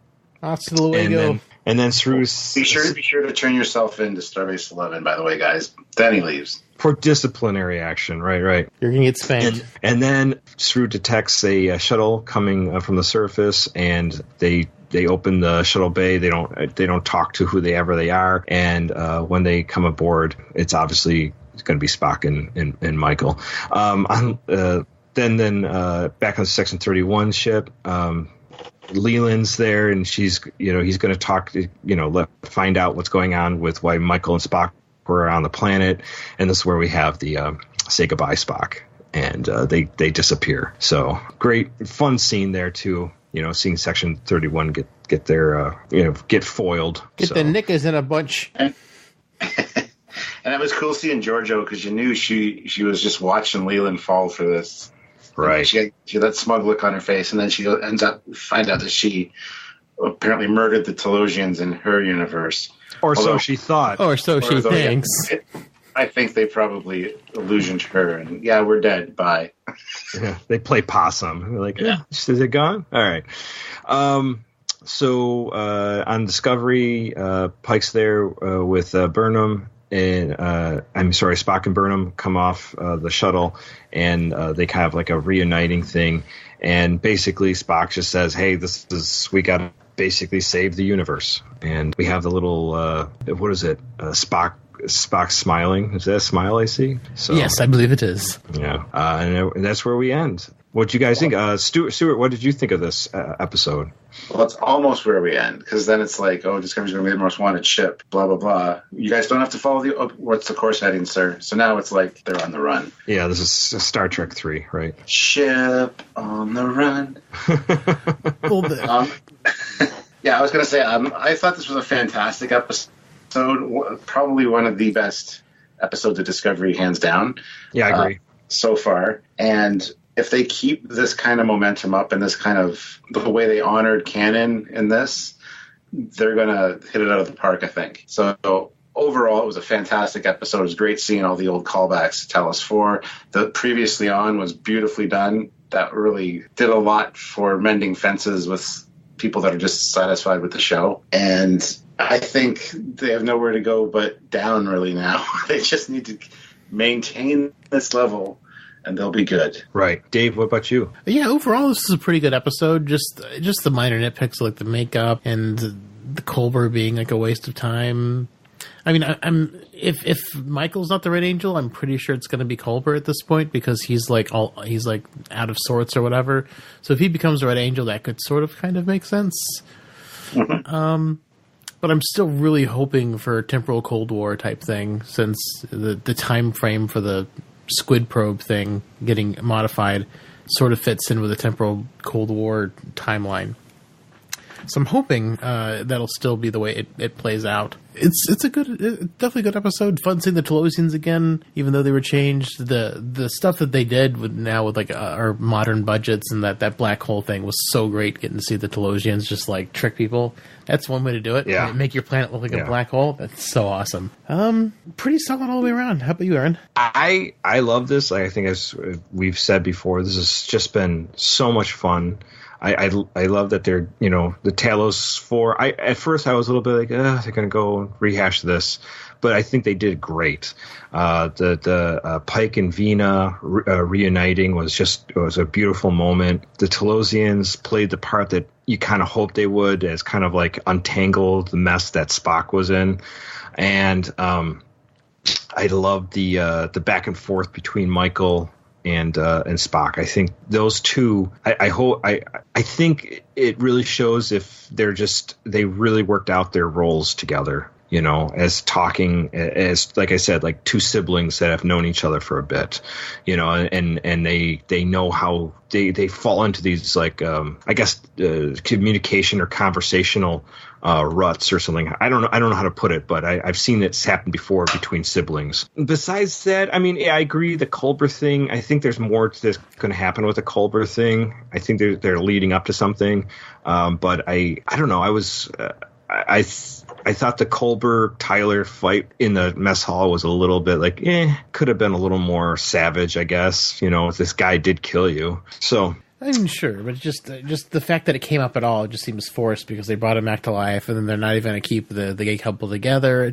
Speaker 2: Hasta luego.
Speaker 3: And then through.
Speaker 4: Be sure to turn yourself in to Starbase 11. By the way, guys. Then he leaves
Speaker 3: for disciplinary action. Right.
Speaker 2: You're gonna get spanked.
Speaker 3: And then Sru detects a shuttle coming from the surface, and they open the shuttle bay. They don't talk to whoever they are, and when they come aboard, it's obviously going to be Spock and Michael. Then back on the Section 31 ship, Leland's there, and he's going to talk, find out what's going on with why Michael and Spock were on the planet, and this is where we have the say goodbye Spock, and they disappear. So great, fun scene there too. Seeing Section 31 get their get foiled.
Speaker 2: Get the knickers in a bunch.
Speaker 4: And it was cool seeing Giorgio, because you knew she was just watching Leland fall for this.
Speaker 3: Right.
Speaker 4: She had that smug look on her face, and then she find out that she apparently murdered the Talosians in her universe.
Speaker 3: So she thought.
Speaker 2: Or so she thinks.
Speaker 4: I think they probably illusioned her, and we're dead. Bye.
Speaker 3: Yeah, they play possum. We're like, is it gone? All right. So on Discovery, Pike's there with Burnham. And Spock and Burnham come off the shuttle, and they kind of like a reuniting thing. And basically, Spock just says, "Hey, we got to basically save the universe." And we have the little what is it? Spock smiling. Is that a smile I see? So,
Speaker 2: yes, I believe it is.
Speaker 3: Yeah, and that's where we end. What do you guys think? Stuart, what did you think of this episode?
Speaker 4: Well, it's almost where we end, because then it's like, Discovery's going to be the most wanted ship, blah, blah, blah. You guys don't have to follow what's the course heading, sir? So now it's like they're on the run.
Speaker 3: Yeah, this is Star Trek 3, right?
Speaker 4: Ship on the run. Yeah, I was going to say, I thought this was a fantastic episode. Probably one of the best episodes of Discovery, hands down.
Speaker 3: Yeah, I agree.
Speaker 4: So far. And if they keep this kind of momentum up and this kind of the way they honored canon in this, they're going to hit it out of the park, I think. So overall, it was a fantastic episode. It was great seeing all the old callbacks to Talos IV. The previously on was beautifully done. That really did a lot for mending fences with people that are just satisfied with the show. And I think they have nowhere to go but down really now. They just need to maintain this level and they'll be good.
Speaker 3: Right. Dave, what about you?
Speaker 2: Yeah, overall, this is a pretty good episode. Just the minor nitpicks like the makeup and the Culber being like a waste of time. I mean, if Michael's not the Red Angel, I'm pretty sure it's going to be Culber at this point because he's like out of sorts or whatever. So if he becomes the Red Angel, that could sort of kind of make sense. Mm-hmm. But I'm still really hoping for a temporal Cold War type thing since the time frame for the Squid Probe thing getting modified sort of fits in with the temporal Cold War timeline. So I'm hoping that'll still be the way it plays out. It's definitely a good episode. Fun seeing the Talosians again, even though they were changed. The stuff that they did with like our modern budgets and that black hole thing was so great. Getting to see the Talosians just like trick people. That's one way to do it.
Speaker 3: Yeah.
Speaker 2: Make your planet look like a black hole. That's so awesome. Pretty solid all the way around. How about you, Aaron?
Speaker 3: I love this. I think as we've said before, this has just been so much fun. I love that they're, the Talos IV. At first I was a little bit like, they're going to go rehash this, but I think they did great. The Pike and Vina reuniting was a beautiful moment. The Talosians played the part that you kind of hoped they would, as kind of like untangle the mess that Spock was in, and I loved the back and forth between Michael and Spock. I think those two, I think it really shows if they really worked out their roles together, as like I said, like two siblings that have known each other for a bit, and they know how they fall into these like, I guess, communication or conversational ruts or something. I don't know how to put it, but I've seen it happen before between siblings. Besides that, I mean, yeah, I agree. The Culber thing, I think there's more that's going to happen with the Culber thing. I think they're leading up to something. But I don't know. I thought the Culber-Tyler fight in the mess hall was a little bit like, could have been a little more savage, I guess. This guy did kill you. So
Speaker 2: I mean, sure, but just the fact that it came up at all just seems forced because they brought him back to life, and then they're not even going to keep the gay couple together.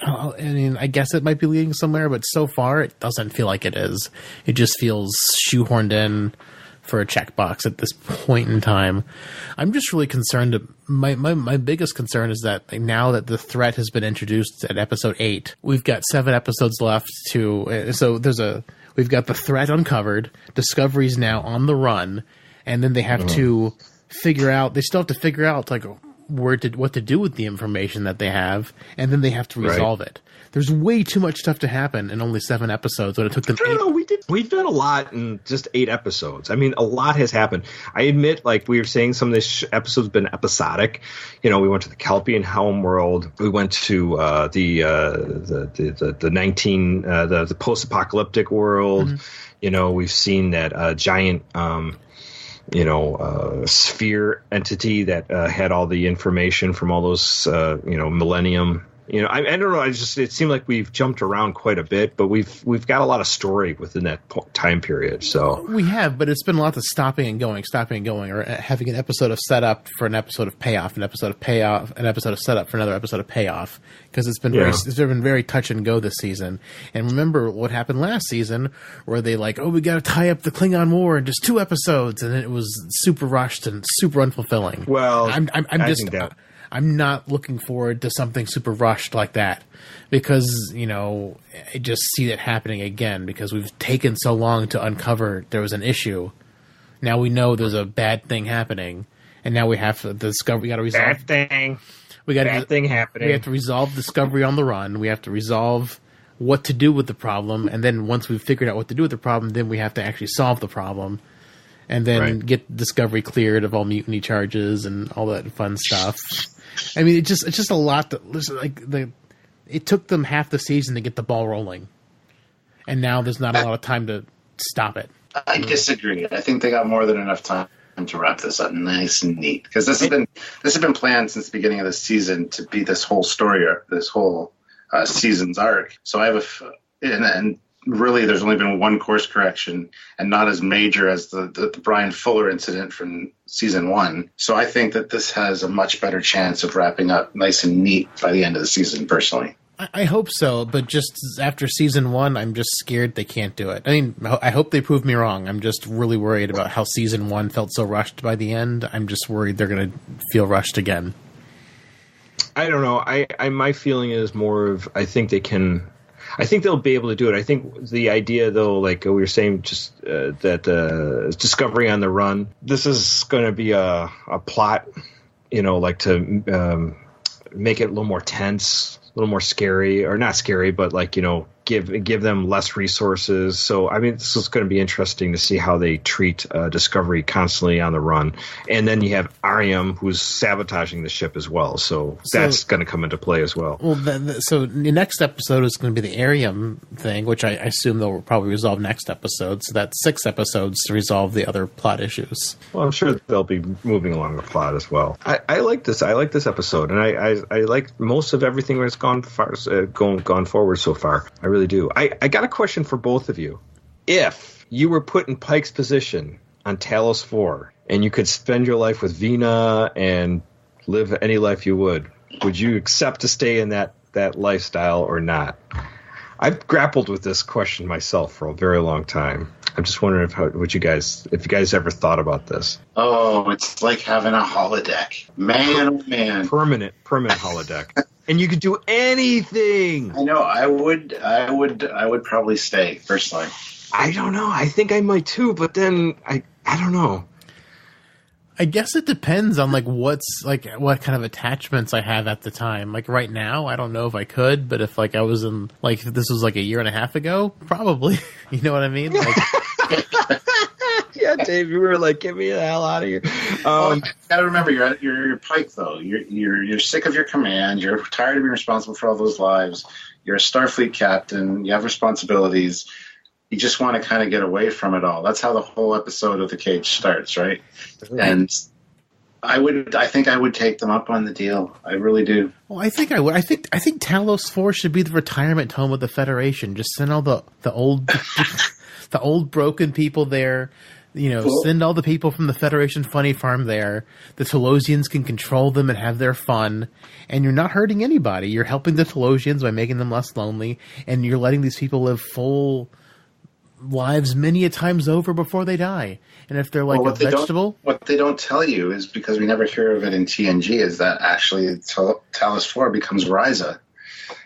Speaker 2: I mean, I guess it might be leading somewhere, but so far it doesn't feel like it is. It just feels shoehorned in for a checkbox at this point in time. I'm just really concerned. My biggest concern is that now that the threat has been introduced at episode 8, we've got 7 episodes left we've got the threat uncovered. Discovery's now on the run, and then they have to figure out. They still have to figure out like what to do with the information that they have, and then they have to resolve it. There's way too much stuff to happen in only 7 episodes. But it took them 8.
Speaker 3: We've done a lot in just 8 episodes. I mean, a lot has happened. I admit, like we were saying, some of this episodes have been episodic. We went to the Kelpian Helm world. We went to the post-apocalyptic world. Mm-hmm. We've seen that giant sphere entity that had all the information from all those Millennium. I don't know. It seemed like we've jumped around quite a bit, but we've got a lot of story within that time period. So
Speaker 2: we have, but it's been lots of stopping and going, or having an episode of setup for an episode of payoff, an episode of payoff, an episode of setup for another episode of payoff, because it's been very touch and go this season. And remember what happened last season, where they we got to tie up the Klingon War in just 2 episodes, and it was super rushed and super unfulfilling.
Speaker 3: Well,
Speaker 2: I'm not looking forward to something super rushed like that because, I just see that happening again because we've taken so long to uncover there was an issue. Now we know there's a bad thing happening, and now we have to discover. We got to resolve
Speaker 3: bad thing.
Speaker 2: Bad thing happening. We have to resolve Discovery on the run. We have to resolve what to do with the problem, and then once we've figured out what to do with the problem, then we have to actually solve the problem. and then get Discovery cleared of all mutiny charges and all that fun stuff. I mean, it's just a lot. It took them half the season to get the ball rolling, and now there's not a lot of time to stop it.
Speaker 4: I disagree. I think they got more than enough time to wrap this up nice and neat, because this has been planned since the beginning of the season to be this whole story, this whole season's arc. So I have and really there's only been one course correction, and not as major as the Brian Fuller incident from season 1. So I think that this has a much better chance of wrapping up nice and neat by the end of the season, personally.
Speaker 2: I hope so, but just after season 1, I'm just scared they can't do it. I mean, I hope they prove me wrong. I'm just really worried about how season 1 felt so rushed by the end. I'm just worried they're going to feel rushed again.
Speaker 3: I don't know. My feeling is more of I think they'll be able to do it. I think the idea, though, like we were saying, just that Discovery on the run, this is going to be a plot, like to make it a little more tense, a little more scary, or not scary, but like, give them less resources. So, I mean, this is going to be interesting to see how they treat Discovery constantly on the run. And then you have Ariam, who's sabotaging the ship as well. So that's going to come into play as well.
Speaker 2: Well, so the next episode is going to be the Ariam thing, which I assume they'll probably resolve next episode. So that's 6 episodes to resolve the other plot issues.
Speaker 3: Well, I'm sure they'll be moving along the plot as well. I like this. I like this episode, and I like most of everything that's gone forward so far. I really do. I got a question for both of you. If you were put in Pike's position on Talos IV and you could spend your life with Vina and live any life you would you accept to stay in that lifestyle or not? I've grappled with this question myself for a very long time. I'm just wondering if you guys ever thought about this.
Speaker 4: Oh, it's like having a holodeck. Man, oh man.
Speaker 3: Permanent holodeck. And you could do anything.
Speaker 4: I know. I would probably stay, personally.
Speaker 3: I don't know. I think I might too, but then I don't know.
Speaker 2: I guess it depends on what kind of attachments I have at the time. Like right now, I don't know if I could, but if I was in if this was a year and a half ago, probably. You know what I mean?
Speaker 3: Yeah, Dave, you were like, "Get me the hell out of here."
Speaker 4: You gotta remember, you're Pike though. You're sick of your command. You're tired of being responsible for all those lives. You're a Starfleet captain. You have responsibilities. You just want to kind of get away from it all. That's how the whole episode of The Cage starts, right? And I think I would take them up on the deal. I really do.
Speaker 2: Well, I think I would. I think Talos IV should be the retirement home of the Federation. Just send all the old the old broken people there. Cool. Send all the people from the Federation Funny Farm there. The Talosians can control them and have their fun. And you're not hurting anybody. You're helping the Talosians by making them less lonely. And you're letting these people live full lives many a times over before they die. And if they're a vegetable...
Speaker 4: What they don't tell you is, because we never hear of it in TNG, is that actually Talos IV becomes Risa.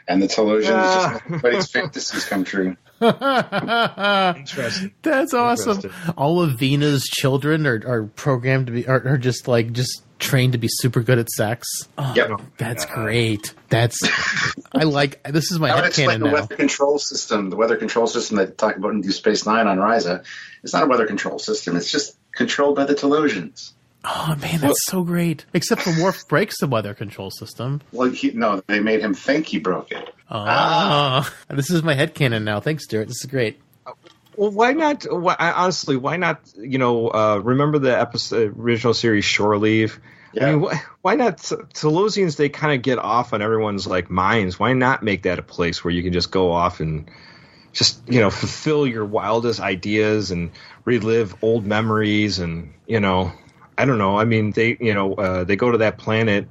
Speaker 4: And the Talosians, everybody's fantasies come true.
Speaker 3: Interesting.
Speaker 2: That's awesome. All of Vina's children are programmed to be, are just trained to be super good at sex. Oh, yep. That's great. This is my headcanon now.
Speaker 4: The weather control system they talk about in Deep Space Nine on Risa, it's not a weather control system. It's just controlled by the Talosians.
Speaker 2: Oh, man, that's so great. Except for Worf breaks the weather control system.
Speaker 4: Well, they made him think he broke it.
Speaker 2: This is my headcanon now. Thanks, Stuart. This is great.
Speaker 3: Well, why not? Honestly, why not? Remember the original series Shore Leave? Yeah. I mean, why not? Talosians, they kind of get off on everyone's minds. Why not make that a place where you can just go off and just fulfill your wildest ideas and relive old memories and I don't know. I mean, they go to that planet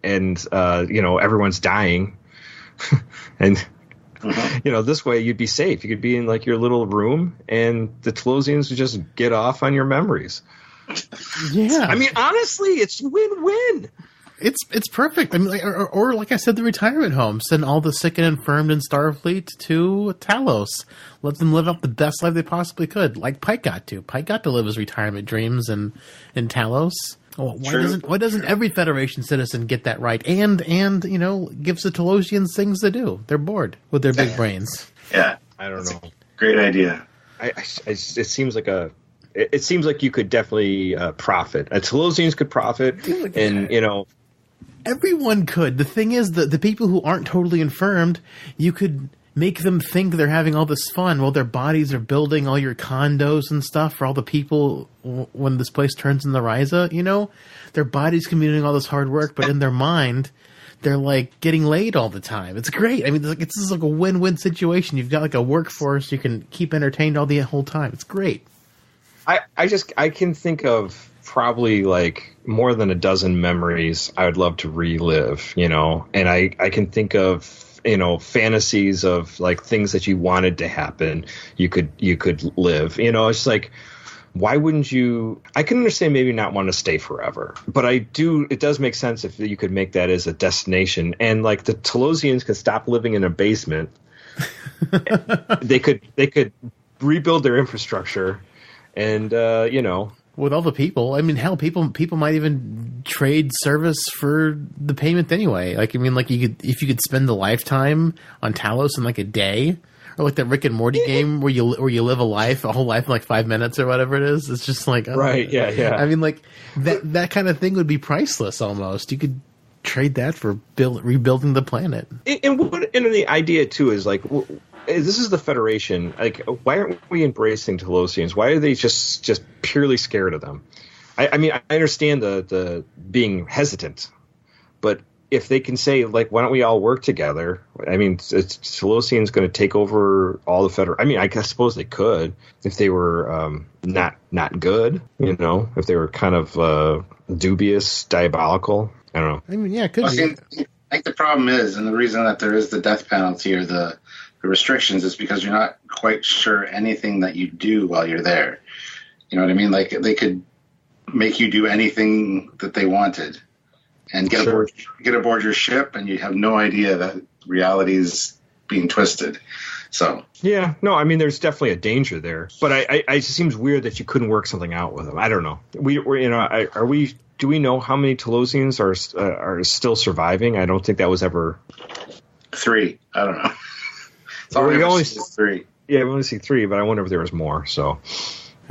Speaker 3: and everyone's dying, and this way you'd be safe. You could be in your little room, and the Talosians would just get off on your memories.
Speaker 2: Yeah,
Speaker 3: I mean, honestly, it's win-win.
Speaker 2: It's perfect. I mean, or like I said, the retirement home. Send all the sick and infirmed in Starfleet to Talos. Let them live up the best life they possibly could, like Pike got to. Pike got to live his retirement dreams in Talos. Well, why doesn't every Federation citizen get that right? And gives the Talosians things to do. They're bored with their big brains.
Speaker 4: Yeah,
Speaker 3: I don't know.
Speaker 4: Great idea.
Speaker 3: It seems like a it seems like you could definitely profit. Talosians could profit, and
Speaker 2: everyone could. The thing is that the people who aren't totally infirmed, you could make them think they're having all this fun while their bodies are building all your condos and stuff for all the people when this place turns into Risa, Their bodies can be doing all this hard work, but in their mind, they're like getting laid all the time. It's great. I mean, this is like a win-win situation. You've got like a workforce you can keep entertained all the whole time. It's great.
Speaker 3: I can think of probably like more than a dozen memories I would love to relive, and I can think of fantasies of like things that you wanted to happen. You could live. It's like, why wouldn't you? I can understand maybe not want to stay forever, but it does make sense if you could make that as a destination, and like the Talosians could stop living in a basement. they could rebuild their infrastructure, and
Speaker 2: with all the people, I mean, hell, people might even trade service for the payment anyway. Like, I mean, like if you could spend a lifetime on Talos in like a day, or like that Rick and Morty game where you live a whole life in like 5 minutes or whatever it is. It's just like,
Speaker 3: right, yeah.
Speaker 2: I mean, like that kind of thing would be priceless almost. You could trade that for rebuilding the planet.
Speaker 3: And the idea too is like, this is the Federation. Like, why aren't we embracing Talosians? Why are they just purely scared of them? I mean, I understand the being hesitant, but if they can say, like, why don't we all work together? I mean, Talosians going to take over all the Federation. I mean, I suppose they could if they were not good, if they were kind of dubious, diabolical. I don't know.
Speaker 2: I mean, yeah, it could be.
Speaker 4: I think the problem is, and the reason that there is the death penalty or the restrictions is because you're not quite sure anything that you do while you're there. You know what I mean? Like, they could make you do anything that they wanted and get aboard your ship, and you have no idea that reality is being twisted. So
Speaker 3: yeah, no, I mean, there's definitely a danger there, but it just seems weird that you couldn't work something out with them. I don't know. Do we know how many Talosians are still surviving? I don't think that was ever
Speaker 4: 3. I don't know.
Speaker 3: We only see
Speaker 4: 3.
Speaker 3: Yeah, we only see 3, but I wonder if there was more. So,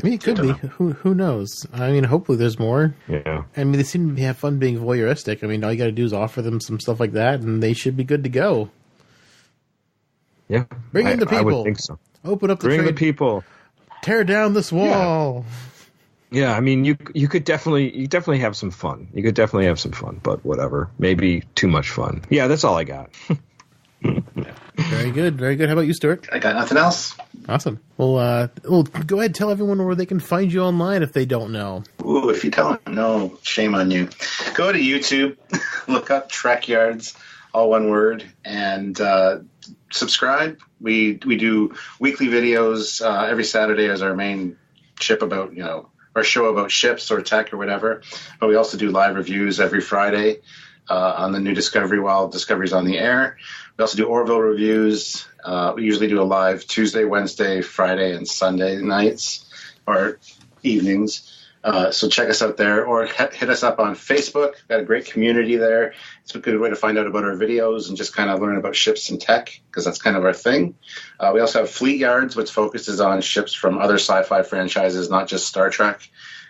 Speaker 2: I mean, it could be. Who knows? I mean, hopefully there's more.
Speaker 3: Yeah.
Speaker 2: I mean, they seem to have fun being voyeuristic. I mean, all you got to do is offer them some stuff like that, and they should be good to go.
Speaker 3: Yeah.
Speaker 2: Bring in the people.
Speaker 3: I would think so.
Speaker 2: Open up the
Speaker 3: Bring
Speaker 2: trade.
Speaker 3: the people.
Speaker 2: Tear down this wall.
Speaker 3: Yeah, I mean, you could definitely have some fun. You could definitely have some fun, but whatever. Maybe too much fun. Yeah, that's all I got.
Speaker 2: Very good. Very good. How about you, Stuart?
Speaker 4: I got nothing else.
Speaker 2: Awesome. Well, go ahead and tell everyone where they can find you online if they don't know.
Speaker 4: Ooh, if you don't know, shame on you. Go to YouTube, look up Trekyards, all one word, and subscribe. We do weekly videos every Saturday as our main ship about, our show about ships or tech or whatever. But we also do live reviews every Friday on the new Discovery while Discovery's on the air. We also do Orville reviews. We usually do a live Tuesday, Wednesday, Friday, and Sunday nights or evenings. So check us out there, or hit us up on Facebook. We've got a great community there. It's a good way to find out about our videos and just kind of learn about ships and tech, because that's kind of our thing. We also have Trekyards, which focuses on ships from other sci-fi franchises, not just Star Trek,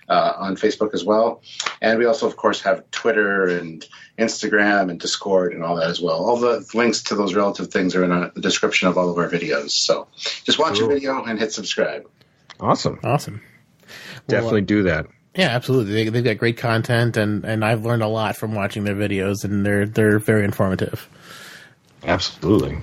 Speaker 4: on Facebook as well. And we also, of course, have Twitter and Instagram and Discord and all that as well. All the links to those relative things are in the description of all of our videos. So just watch a video and hit subscribe.
Speaker 3: Awesome.
Speaker 2: Well,
Speaker 3: Definitely do that.
Speaker 2: Yeah, absolutely. They've got great content, and I've learned a lot from watching their videos, and they're very informative.
Speaker 3: Absolutely.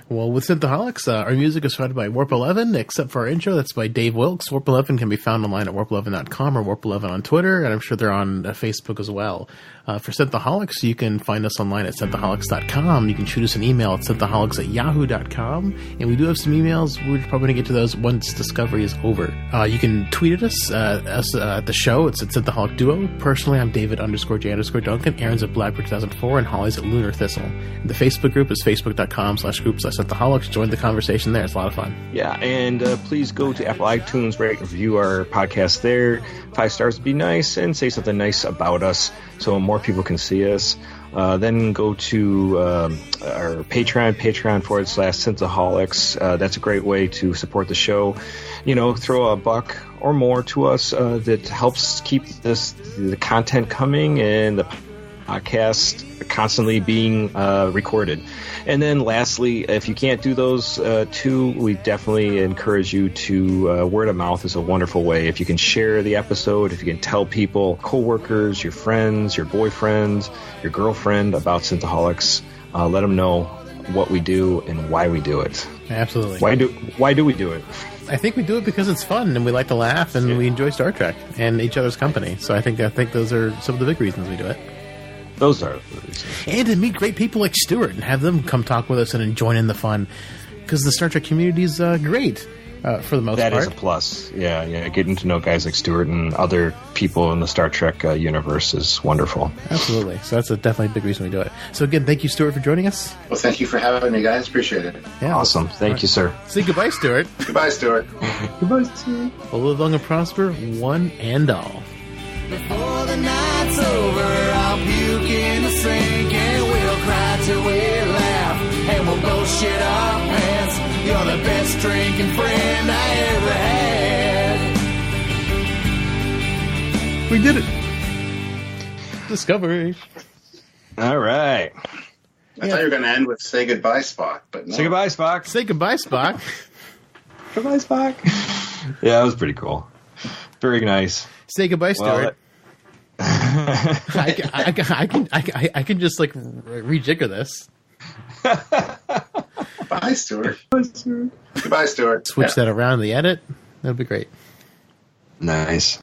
Speaker 2: Well, with Synthaholics, our music is provided by Warp 11, except for our intro. That's by Dave Wilkes. Warp 11 can be found online at warp11.com or Warp 11 on Twitter, and I'm sure they're on Facebook as well. For Synthaholics, you can find us online at synthaholics.com. You can shoot us an email at synthaholics@yahoo.com. And we do have some emails. We're probably going to get to those once Discovery is over. You can tweet at us at the show. It's at Synthaholic Duo. Personally, I'm David_J_Duncan. Aaron's at Blackbird 2004, and Holly's at Lunar Thistle. And the Facebook group is facebook.com/groups/Synthaholics. Join the conversation there. It's a lot of fun.
Speaker 3: Yeah, and please go to Apple iTunes, rate and review our podcast there. 5 stars would be nice, and say something nice about us so more people can see us. then go to our Patreon.com/Synthaholics. That's a great way to support the show. Throw $1 or more to us. That helps keep the content coming and the podcast constantly being recorded. And then lastly, if you can't do those two, we definitely encourage you to word of mouth is a wonderful way. If you can share the episode, if you can tell people, coworkers, your friends, your boyfriends, your girlfriend about Synthaholics, let them know what we do and why we do it.
Speaker 2: Absolutely.
Speaker 3: Why do we do it?
Speaker 2: I think we do it because it's fun and we like to laugh and we enjoy Star Trek and each other's company. So I think those are some of the big reasons we do it.
Speaker 3: Those are.
Speaker 2: And to meet great people like Stuart and have them come talk with us and join in the fun. Because the Star Trek community is great for the most part.
Speaker 3: That is a plus. Yeah. Getting to know guys like Stuart and other people in the Star Trek universe is wonderful.
Speaker 2: Absolutely. So that's definitely a big reason we do it. So again, thank you, Stuart, for joining us.
Speaker 4: Well, thank you for having me, guys. Appreciate it.
Speaker 2: Yeah,
Speaker 3: awesome. Thank you, sir.
Speaker 2: Say goodbye, Stuart.
Speaker 4: Goodbye, Stuart.
Speaker 3: Goodbye, Stuart.
Speaker 2: Well, live long and prosper, one and all.
Speaker 1: Before the night's over, I'll puke in the sink and we'll cry till we laugh. And we'll both shit our pants. You're the best drinking friend I ever had.
Speaker 2: We did it. Discovery.
Speaker 3: All right.
Speaker 4: I thought you were going to end with "Say goodbye, Spock," but no.
Speaker 3: Say goodbye, Spock.
Speaker 2: Say goodbye, Spock.
Speaker 3: Goodbye, Spock. Yeah, that was pretty cool. Very nice.
Speaker 2: Say goodbye, Stuart. I can just like rejigger this.
Speaker 4: Bye, Stuart. Bye, Stuart. Goodbye, Stuart.
Speaker 2: Switch that around in the edit. That'd be great.
Speaker 3: Nice.